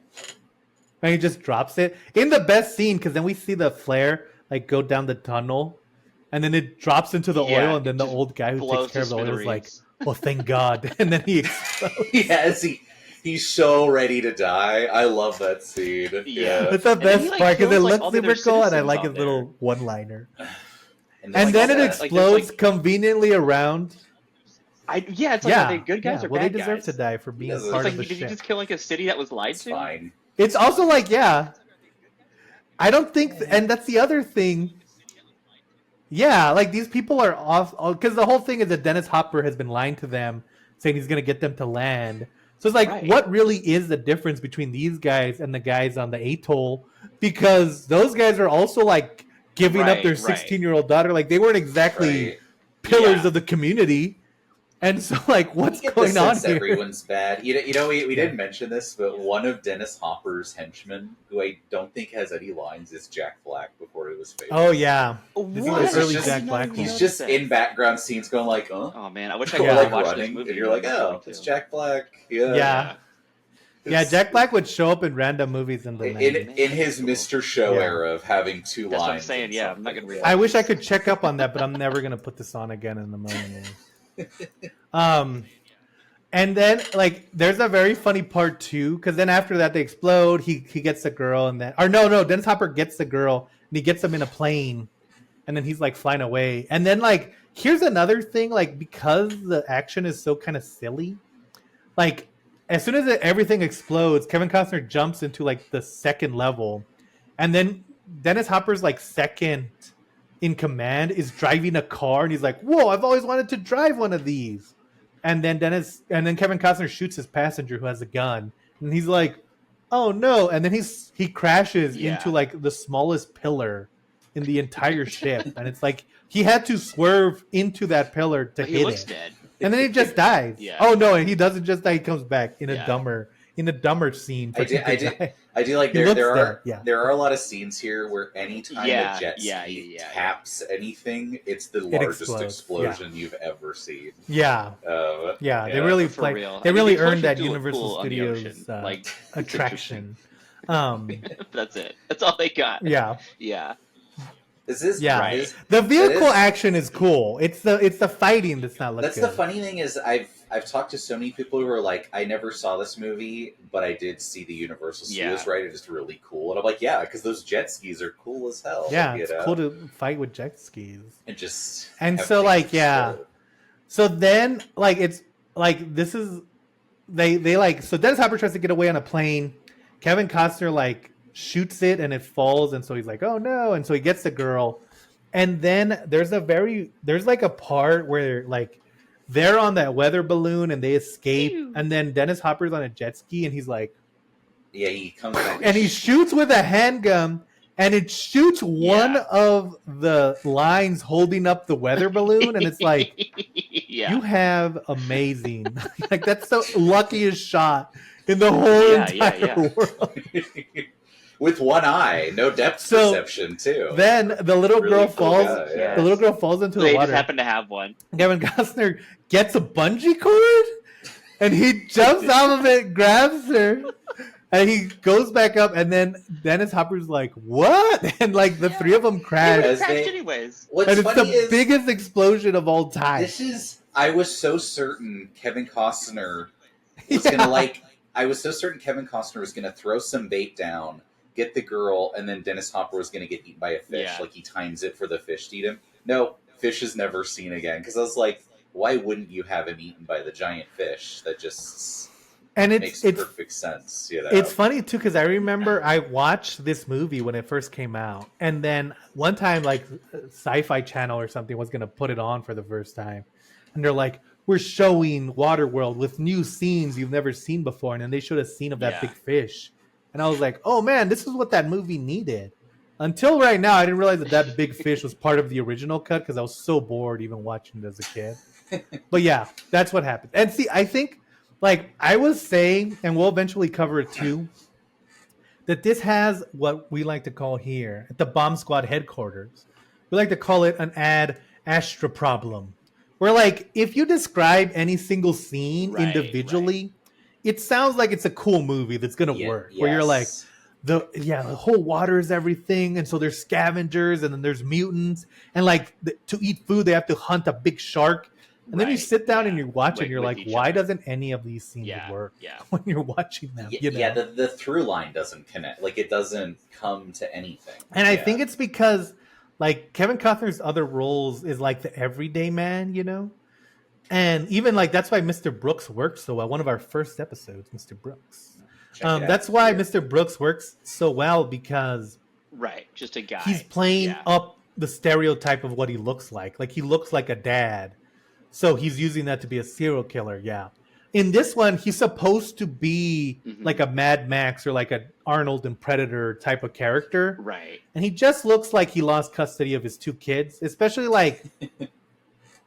S1: and he just drops it in the best scene, because then we see the flare like go down the tunnel, and then it drops into the
S2: Yeah,
S1: oil, and then
S2: it
S1: the
S2: just
S1: old guy who
S2: blows
S1: takes care of
S2: to
S1: the oil is like,
S2: smithereens.
S1: "Oh, thank God!" And then he explodes.
S3: Yes, he's so ready to die. I love that scene.
S2: Yeah.
S1: That's the
S2: And then he,
S1: best
S2: like,
S1: part because it
S2: kills, like,
S1: looks
S2: all the
S1: super
S2: other
S1: cool, and I
S2: citizens
S1: like
S2: on
S1: his
S2: there.
S1: little one-liner.
S3: And,
S1: And then it
S2: like,
S1: explodes
S2: like-
S1: conveniently around.
S2: Yeah, it's like,
S1: Yeah,
S2: are they good guys
S1: yeah.
S2: or
S1: Well,
S2: bad
S1: they deserve
S2: guys?
S1: to die for being
S3: It's
S2: It's
S1: part
S2: like,
S1: of the
S2: did you
S1: ship.
S2: just kill like a city that was lied
S3: it's
S2: to?
S3: fine.
S1: It's also like, yeah, I don't think, and that's the other thing. Yeah, like these people are off because the whole thing is that Dennis Hopper has been lying to them, saying he's going to get them to land. So it's like,
S2: Right.
S1: what really is the difference between these guys and the guys on the atoll? Because those guys are also like giving up their
S2: Right, right.
S1: 16-year-old daughter. Like they weren't exactly
S3: Right.
S1: pillars
S2: Yeah.
S1: of the community. And so, like, what's
S3: You get
S1: going
S3: the
S1: on
S3: sense
S1: here?
S3: everyone's bad. You know, we
S1: Yeah.
S3: didn't mention this, but one of Dennis Hopper's henchmen, who I don't think has any lines, is Jack Black before he was famous.
S1: Oh yeah, this
S2: What?
S1: is the early
S3: He's
S1: Jack
S2: just-
S1: Black.
S3: He's
S1: one.
S3: just
S2: that.
S3: in background scenes going like, huh?
S2: Oh man, I wish I
S3: Or
S2: could
S1: Yeah.
S3: like
S2: watch this
S3: running,
S2: movie.
S3: and you're like,
S2: I'm
S3: oh,
S2: going
S3: it's
S2: to.
S3: Jack Black. Yeah.
S1: Yeah. Yeah, Jack Black would show up in random movies in the 90s.
S3: In his Mr. Show
S1: Yeah.
S3: era of having two
S2: That's what I'm
S3: lines.
S2: saying,
S3: and
S2: yeah, I'm not
S3: something.
S2: gonna read
S1: I wish I could check up on that, but I'm never gonna put this on again in the moment. And then like there's a very funny part too, because then after that they explode. He gets the girl, and then no, Dennis Hopper gets the girl, and he gets them in a plane, and then he's like flying away. And then like here's another thing, like because the action is so kind of silly, like as soon as everything explodes, Kevin Costner jumps into like the second level, and then Dennis Hopper's like second in command is driving a car, and he's like, "Whoa, I've always wanted to drive one of these." And then Kevin Costner shoots his passenger who has a gun, and he's like, "Oh no!" And then he crashes
S2: Yeah.
S1: into like the smallest pillar in the entire ship, and it's like he had to swerve into that pillar to
S2: He
S1: hit
S2: looks
S1: it,
S2: dead.
S1: and then he just dies.
S2: Yeah.
S1: Oh no, and he doesn't just die; he comes back in a
S2: Yeah.
S1: dumber scene. For
S3: I
S1: him to
S3: did-
S1: die.
S3: I do like
S1: He looks
S3: there are
S1: dead, yeah.
S3: there are a lot of scenes here where anytime
S2: Yeah,
S3: a jet ski
S2: yeah.
S3: taps anything, it's the largest
S1: explodes,
S3: explosion you've ever seen.
S1: Yeah, yeah, they really
S2: For
S1: like
S2: real.
S1: they
S2: I mean,
S1: really
S2: the
S1: earned that
S2: explosions do look
S1: Universal
S2: cool on the
S1: Studios
S2: ocean. Like, it's
S1: attraction.
S2: That's it. That's all they got.
S1: Yeah,
S2: Yeah.
S3: This is
S1: Yeah.
S2: Right.
S3: this-
S1: the vehicle
S3: is-
S1: action is cool. It's the fighting that's not
S3: That's
S1: good.
S3: the funny thing is I've talked to so many people who are like, I never saw this movie, but I did see the Universal Studios
S2: Yeah.
S3: ride. It's really cool, and I'm like, yeah, because those jet skis are cool as hell.
S1: Yeah,
S3: you
S1: it's
S3: know?
S1: cool to fight with jet skis.
S3: And just
S1: And
S3: have
S1: so,
S3: things
S1: like, yeah.
S3: explode.
S1: So then, like, it's like this is they like so Dennis Hopper tries to get away on a plane. Kevin Costner like shoots it and it falls, and so he's like, oh no, and so he gets the girl. And then there's like a part where like they're on that weather balloon and they escape,
S2: Ew.
S1: and then Dennis Hopper's on a jet ski and he's like,
S3: Yeah, he comes back
S1: and he shoots with a handgun, and it shoots one
S2: Yeah.
S1: of the lines holding up the weather balloon, and it's like,
S2: yeah.
S1: you have amazing, like that's the luckiest shot in the whole
S2: Yeah,
S1: entire world.
S3: with one eye, no depth
S1: So,
S3: perception too.
S1: Then the little
S3: Really
S1: girl
S3: cool
S1: falls.
S3: guy, yeah.
S1: The little girl falls into
S2: They
S1: the
S2: just
S1: water.
S2: happen to have one.
S1: Kevin Costner gets a bungee cord and he jumps off of it, grabs her, and he goes back up, and then Dennis Hopper's like, "What?" And like the three of them
S2: He would
S1: crash,
S2: have crashed anyways.
S3: What's
S1: and it's
S3: funny
S1: the
S3: is
S1: biggest explosion of all time.
S3: this is. I was so certain Kevin Costner was
S1: Yeah.
S3: gonna like. I was so certain Kevin Costner was gonna throw some bait down, get the girl, and then Dennis Hopper was gonna get eaten by a fish.
S2: Yeah.
S3: Like he times it for the fish to eat him. No, fish is never seen again. Because I was like, why wouldn't you have him eaten by the giant fish? That just
S1: And
S3: makes
S1: it's
S3: perfect sense. You know,
S1: it's funny too because I remember I watched this movie when it first came out, and then one time like Sci-Fi Channel or something was gonna put it on for the first time, and they're like, "We're showing Waterworld with new scenes you've never seen before," and then they showed a scene of that
S2: Yeah.
S1: big fish, and I was like, "Oh man, this is what that movie needed." Until right now, I didn't realize that big fish was part of the original cut because I was so bored even watching it as a kid. But yeah, that's what happened. And see, I think, like I was saying, and we'll eventually cover it too, that this has what we like to call here at the Bomb Squad headquarters. We like to call it an ad astra problem. Where, like, if you describe any single scene
S2: Right,
S1: individually, it sounds like it's a cool movie that's gonna work. Where you're like,
S3: yes.
S1: the whole water is everything, and so there's scavengers, and then there's mutants, and like to eat food they have to hunt a big shark, and then you
S2: Right,
S1: sit down and
S2: yeah.
S1: you watch it, and you're
S2: With
S1: like,
S2: each
S1: why
S2: other.
S1: doesn't any of these scenes
S2: Yeah,
S1: work
S2: yeah.
S1: when you're watching them? You know?
S3: Yeah, the through line doesn't connect. Like it doesn't come to anything.
S1: And I
S3: Yeah.
S1: think it's because like Kevin Costner's other roles is like the everyday man, you know? And even like that's why Mr. Brooks works so well. One of our first episodes, Mr. Brooks.
S3: Check it out.
S1: That's why
S3: Yeah.
S1: Mr. Brooks works so well because
S2: Right, just a guy.
S1: he's playing
S2: Yeah.
S1: up the stereotype of what he looks like. Like he looks like a dad. So he's using that to be a serial killer, yeah. In this one, he's supposed to be
S2: Mhm.
S1: like a Mad Max or like a Arnold and Predator type of character.
S2: Right.
S1: And he just looks like he lost custody of his two kids, especially like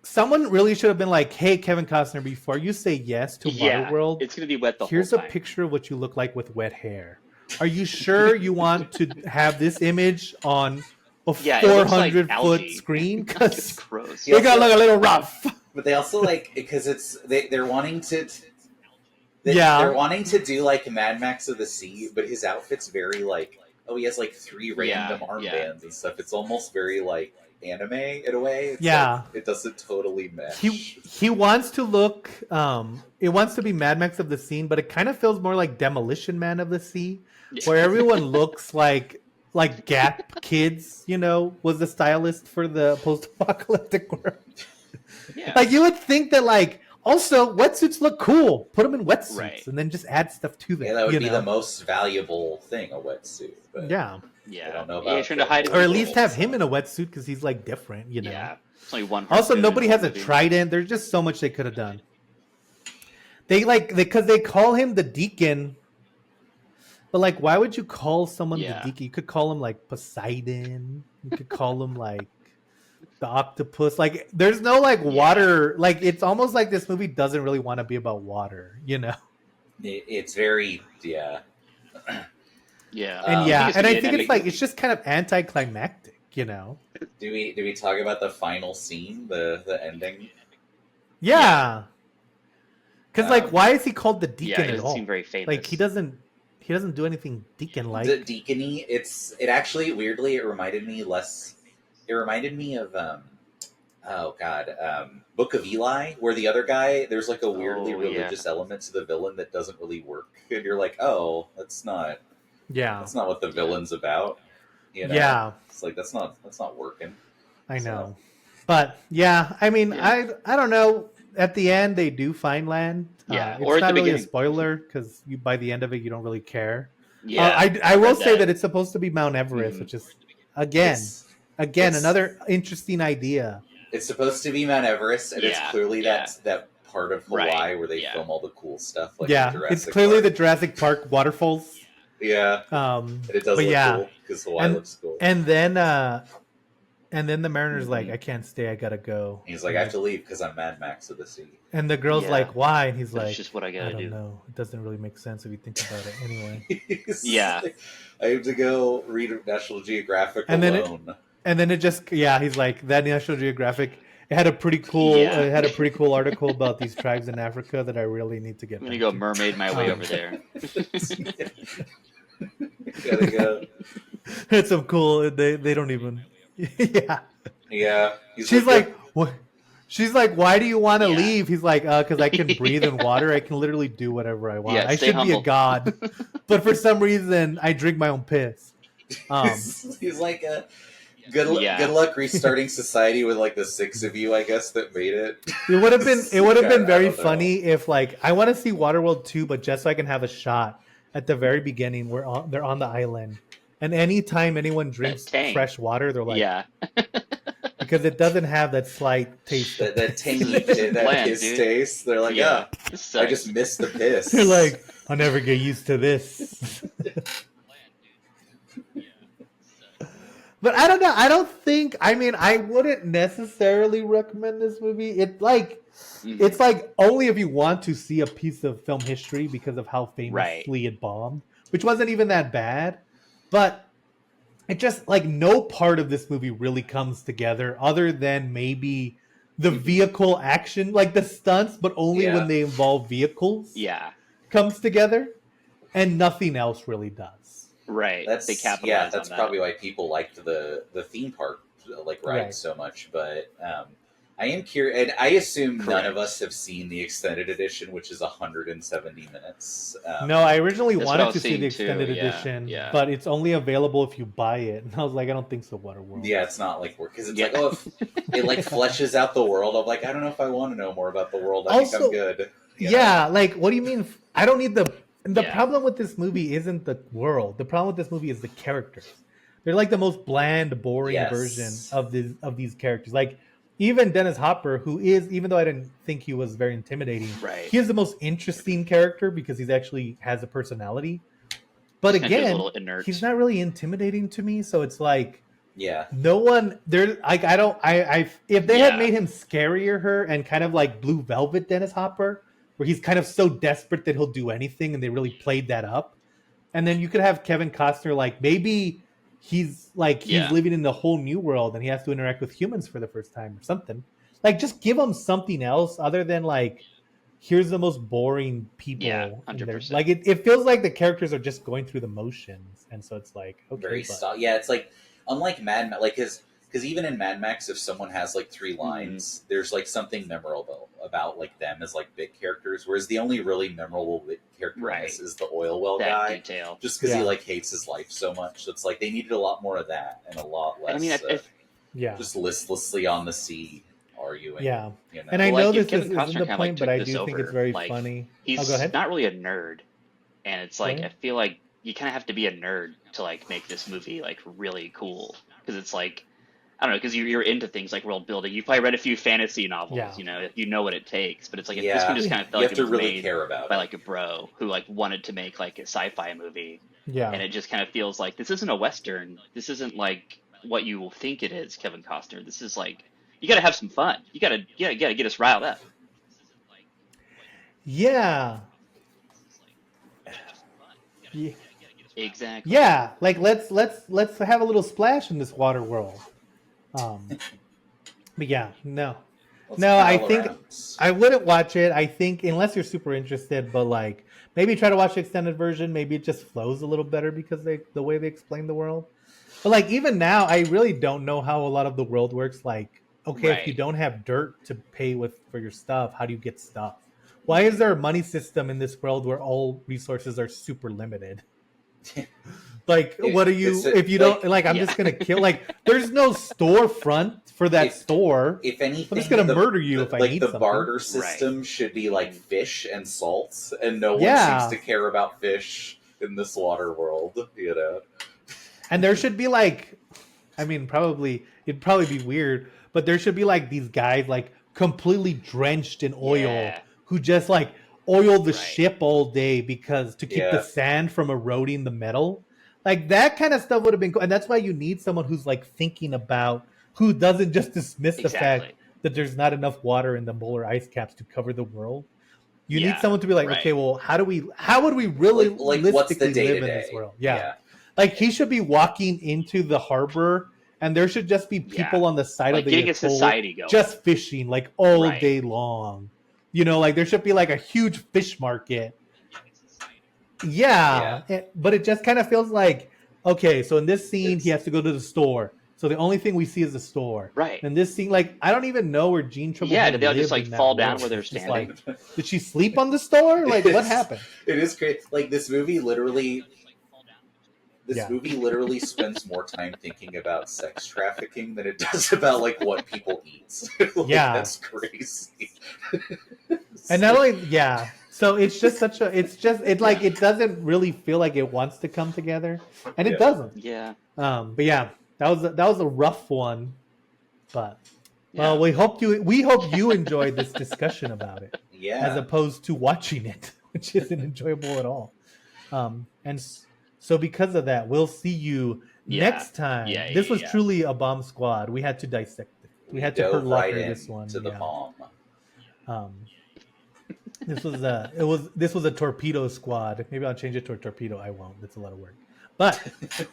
S1: someone really should have been like, "Hey, Kevin Costner, before you say yes to
S2: Yeah,
S1: Waterworld,
S2: it's gonna be wet the
S1: here's
S2: whole
S1: a
S2: time.
S1: picture of what you look like with wet hair. Are you sure you want to have this image on a
S2: Yeah, it looks like
S1: 400-foot
S2: algae.
S1: screen?
S2: It's
S1: Because
S2: gross.
S3: Yeah.
S1: they gotta look a little rough."
S3: But they also like because it's they're wanting to.
S1: Yeah.
S3: They're wanting to do like Mad Max of the Sea, but his outfit's very like he has like 3 random
S2: Yeah,
S3: armbands and stuff. It's almost very like anime in a way. It's
S1: Yeah.
S3: like, it doesn't totally mesh.
S1: He wants to look it wants to be Mad Max of the Sea, but it kind of feels more like Demolition Man of the Sea, where everyone looks like Gap Kids, you know, was the stylist for the post-apocalyptic world.
S2: Yeah.
S1: Like you would think that like also wetsuits look cool. Put them in wetsuits
S2: Right.
S1: and then just add stuff to them.
S3: Yeah, that would
S1: you
S3: be
S1: know?
S3: the most valuable thing, a wetsuit. But
S1: Yeah.
S2: Yeah.
S3: I don't know
S2: Yeah,
S3: about
S2: he's trying to hide his
S1: Or at
S3: visuals,
S1: least have
S3: so.
S1: him in a wetsuit because he's like different, you know.
S2: Yeah. It's only one.
S1: Also,
S2: person
S1: nobody
S2: in the
S1: has a
S2: movie.
S1: trident. There's just so much they could have done. Because they call him the Deacon, but like, why would you call someone
S2: Yeah.
S1: the Deacon? You could call him like Poseidon. You could call him like the Octopus. Like, there's no like water. Like, it's almost like this movie doesn't really want to be about water, you know?
S3: It's very
S2: Yeah.
S1: And yeah,
S2: it's
S1: and
S2: gonna
S1: I
S2: be
S1: think
S2: an
S1: it's
S2: epic
S1: like
S2: movie.
S1: it's just kind of anticlimactic, you know?
S3: Do we talk about the final scene, the ending?
S1: Yeah. Because like,
S3: Um,
S1: why is he called the
S2: Yeah,
S1: Deacon
S2: it
S1: at
S2: doesn't
S1: all?
S2: seem very famous.
S1: Like, he doesn't do anything Deacon-like.
S3: The Deacony, it actually weirdly it reminded me of Book of Eli, where the other guy there's like a weirdly
S2: Oh, yeah.
S3: religious element to the villain that doesn't really work, and you're like, oh, that's not
S1: Yeah.
S3: what the villain's about. You know?
S1: Yeah.
S3: It's like that's not working.
S1: I
S3: So-
S1: know. But yeah, I mean,
S2: Yeah.
S1: I don't know. At the end, they do find land.
S2: Yeah,
S1: It's
S2: or at
S1: not
S2: the
S1: really a
S2: beginning.
S1: spoiler because by the end of it, you don't really care.
S2: Yeah.
S1: I will
S2: read
S1: say that it's supposed to be Mount Everest,
S2: Mhm.
S1: which is again
S3: It's-
S1: another interesting idea.
S3: It's supposed to be Mount Everest, and it's
S2: Yeah,
S3: clearly
S2: yeah.
S3: that part of Hawaii
S2: Right,
S3: where they
S2: yeah.
S3: film all the cool stuff. Like
S1: Yeah,
S3: in Jurassic
S1: it's clearly
S3: Park.
S1: the Jurassic Park waterfalls.
S3: Yeah, and it does
S1: But
S3: look
S1: yeah,
S3: cool because Hawaii
S1: And-
S3: looks cool.
S1: and then the mariner's like,
S3: Mhm.
S1: I can't stay, I gotta go.
S3: He's like, I have to leave because I'm Mad Max of the Sea.
S1: And the girl's
S2: Yeah.
S1: like, why? And he's
S2: That's
S1: like,
S2: just what I
S1: I
S2: gotta
S1: don't
S2: do.
S1: know. It doesn't really make sense if you think about it anyway.
S3: He's
S2: Yeah.
S3: like, I have to go read National Geographic
S1: And then
S3: alone.
S1: And then it just, yeah, he's like, that National Geographic, It had a pretty cool.
S2: Yeah.
S1: It had a pretty cool article about these tribes in Africa that I really need to get
S2: I'm
S1: back
S2: gonna go
S1: to.
S2: mermaid my way over there.
S3: Gotta go.
S1: It's so cool. They don't even. Yeah.
S3: Yeah, he's
S1: She's
S3: like,
S1: like, what? She's like, why do you want to
S2: Yeah.
S1: leave? He's like, because I can breathe in
S2: Yeah.
S1: water. I can literally do whatever I want.
S2: Yeah,
S1: I
S2: stay
S1: should be a
S2: humble.
S1: god, but for some reason, I drink my own piss.
S3: he's like, good
S2: Yeah.
S3: luck restarting society with like the 6 of you, I guess, that made it.
S1: It would have been
S3: I
S1: very
S3: don't know.
S1: funny if like I want to see Waterworld 2, but just so I can have a shot at the very beginning where they're on the island, and anytime anyone drinks
S2: tang.
S1: fresh water, they're like,
S2: Yeah.
S1: because it doesn't have that slight taste.
S3: That tangy,
S2: This is
S3: that
S2: bland,
S3: piss
S2: dude.
S3: taste. They're like,
S2: Yeah.
S3: yeah,
S2: This
S3: I
S2: sucks.
S3: just missed the piss.
S1: They're like, I'll never get used to this. But I don't know. I don't think. I mean, I wouldn't necessarily recommend this movie. It's like only if you want to see a piece of film history because of how famously it bombed, which wasn't even that bad. But it just like no part of this movie really comes together other than maybe the vehicle action, like the stunts, but only
S3: Yeah.
S1: when they involve vehicles.
S2: Yeah.
S1: Comes together, and nothing else really does.
S2: Right.
S3: That's
S2: They capitalize
S3: that's
S2: on that.
S3: probably why people liked the theme park like ride
S1: Right.
S3: so much. But I am curious, and I assume none
S2: Correct.
S3: of us have seen the extended edition, which is 170 minutes.
S1: No, I originally
S2: That's what I
S1: wanted
S2: was
S1: to see the
S2: seeing too,
S1: extended
S2: yeah,
S1: edition,
S2: yeah.
S1: but it's only available if you buy it. And I was like, I don't think so, Waterworld.
S3: Yeah, it's not like because it's
S2: Yeah.
S3: like, oh, if it like fleshes out the world. I'm like, I don't know if I want to know more about the world. I think
S1: Also-
S3: I'm good. You know?
S1: Yeah, like, what do you mean? I don't need the
S2: Yeah.
S1: problem with this movie isn't the world. The problem with this movie is the characters. They're like the most bland, boring
S3: Yes.
S1: version of these characters. Like even Dennis Hopper, who is, even though I didn't think he was very intimidating,
S2: Right.
S1: he is the most interesting character because he's actually has a personality. But
S2: Just kinda feels a
S1: again,
S2: little inert.
S1: he's not really intimidating to me. So it's like
S3: Yeah.
S1: no one there. Like I if they had
S2: Yeah.
S1: made him scarier and kind of like Blue Velvet Dennis Hopper, where he's kind of so desperate that he'll do anything, and they really played that up. And then you could have Kevin Costner, like maybe he's
S2: Yeah.
S1: living in a whole new world and he has to interact with humans for the first time or something. Like just give him something else other than like here's the most boring people.
S2: Yeah,
S1: in there.
S2: 100%.
S1: Like it feels like the characters are just going through the motions, and so it's like okay,
S3: Very
S1: but,
S3: yeah, it's like unlike Mad Max, like because even in Mad Max, if someone has like 3 lines, there's like something memorable about like them as like big characters. Whereas the only really memorable big character in
S2: Right.
S3: this is the oil well
S2: that
S3: guy,
S2: detail.
S3: just because he
S1: Yeah.
S3: like hates his life so much. So it's like they needed a lot more of that and a lot less.
S2: I mean,
S1: yeah,
S3: just listlessly on the sea arguing.
S1: yeah.
S3: You know?
S1: And I
S2: Well,
S1: know
S2: like, if
S1: this
S2: Kevin
S1: isn't
S2: Costner
S1: the
S2: kinda,
S1: point,
S2: like,
S1: but
S2: took
S1: I
S2: this
S1: do think it's
S2: over,
S1: very
S2: like,
S1: funny.
S2: he's
S1: go ahead.
S2: not really a nerd, and it's like
S1: Right.
S2: I feel like you kind of have to be a nerd to like make this movie like really cool because it's like I don't know because you're into things like world building. You probably read a few fantasy novels,
S1: Yeah.
S2: you know what it takes. But it's like this
S3: Yeah.
S2: one just kind of felt
S3: You
S2: like
S3: have
S2: it
S3: to
S2: was
S3: really
S2: made
S3: care about
S2: by
S3: it.
S2: like a bro who like wanted to make like a sci-fi movie,
S1: Yeah,
S2: and it just kind of feels like this isn't a western. This isn't like what you will think it is, Kevin Costner. This is like you got to have some fun. You got to get us riled up.
S1: yeah. Yeah.
S2: Exactly.
S1: Yeah, like let's have a little splash in this water world. But yeah, no,
S3: Let's
S1: no. I
S3: pal
S1: think
S3: around.
S1: I wouldn't watch it. I think unless you're super interested, but like maybe try to watch the extended version. Maybe it just flows a little better because the way they explain the world. But like even now, I really don't know how a lot of the world works. Like, okay, if you
S2: Right.
S1: don't have dirt to pay with for your stuff, how do you get stuff? Why is there a money system in this world where all resources are super limited? Like, what are you if you don't like? I'm
S2: yeah.
S1: just gonna kill. Like, there's no storefront for that
S3: If-
S1: store.
S3: If anything,
S1: I'm just gonna murder you if I
S3: like
S1: need
S3: the
S1: something.
S3: barter system should be like fish and salts, and no one
S1: Yeah.
S3: seems to care about fish in this water world. You know,
S1: And there should be like, I mean, it'd probably be weird, but there should be like these guys like completely drenched in oil
S2: Yeah.
S1: who just like oil the
S2: Right.
S1: ship all day because to keep
S3: Yeah.
S1: the sand from eroding the metal. Like that kind of stuff would have been cool. And that's why you need someone who's like thinking about who doesn't just dismiss the fact
S2: Exactly.
S1: that there's not enough water in the polar ice caps to cover the world. You need
S2: Yeah,
S1: someone to be like,
S2: right.
S1: okay, well, how would we really
S3: like what's the
S1: realistically
S3: day
S1: live
S3: to
S1: in this
S3: day?
S1: world? Yeah. Like he should be walking into the harbor and there should just be
S2: Yeah.
S1: people on the side
S2: Like
S1: of the
S2: getting a
S1: atoll
S2: society going.
S1: just fishing like all
S2: Right.
S1: day long. You know, like there should be like a huge fish market. Yeah, but it just kind of feels like, okay, so in this scene he has to go to the store, so the only thing we see is the store.
S2: Right.
S1: And this scene, like, I don't even know where Jean Tripplehorn
S2: Yeah, did they all just
S1: lived
S2: like
S1: in that
S2: fall down
S1: world.
S2: where they're
S1: It's just
S2: standing?
S1: like, did she sleep on the store? Like, what happened?
S3: It is great. Like this movie literally spends more time thinking about sex trafficking than it does about like what people eat. Like,
S1: Yeah.
S3: that's crazy.
S1: And not only, yeah, so it's just such a, it's just, it like, it doesn't really feel like it wants to come together, and it doesn't.
S2: Yeah.
S1: But yeah, that was a rough one, but
S2: Yeah.
S1: well, we hope you enjoyed this discussion about it,
S3: Yeah.
S1: as opposed to watching it, which isn't enjoyable at all. So because of that, we'll see you next time. This was truly a bomb squad. We had to dissect it. We had to hurt locker this one.
S3: To the bomb.
S1: This was a torpedo squad. Maybe I'll change it to a torpedo. I won't. That's a lot of work. But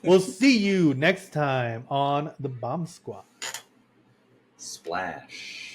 S1: we'll see you next time on the Bomb Squad.
S3: Splash.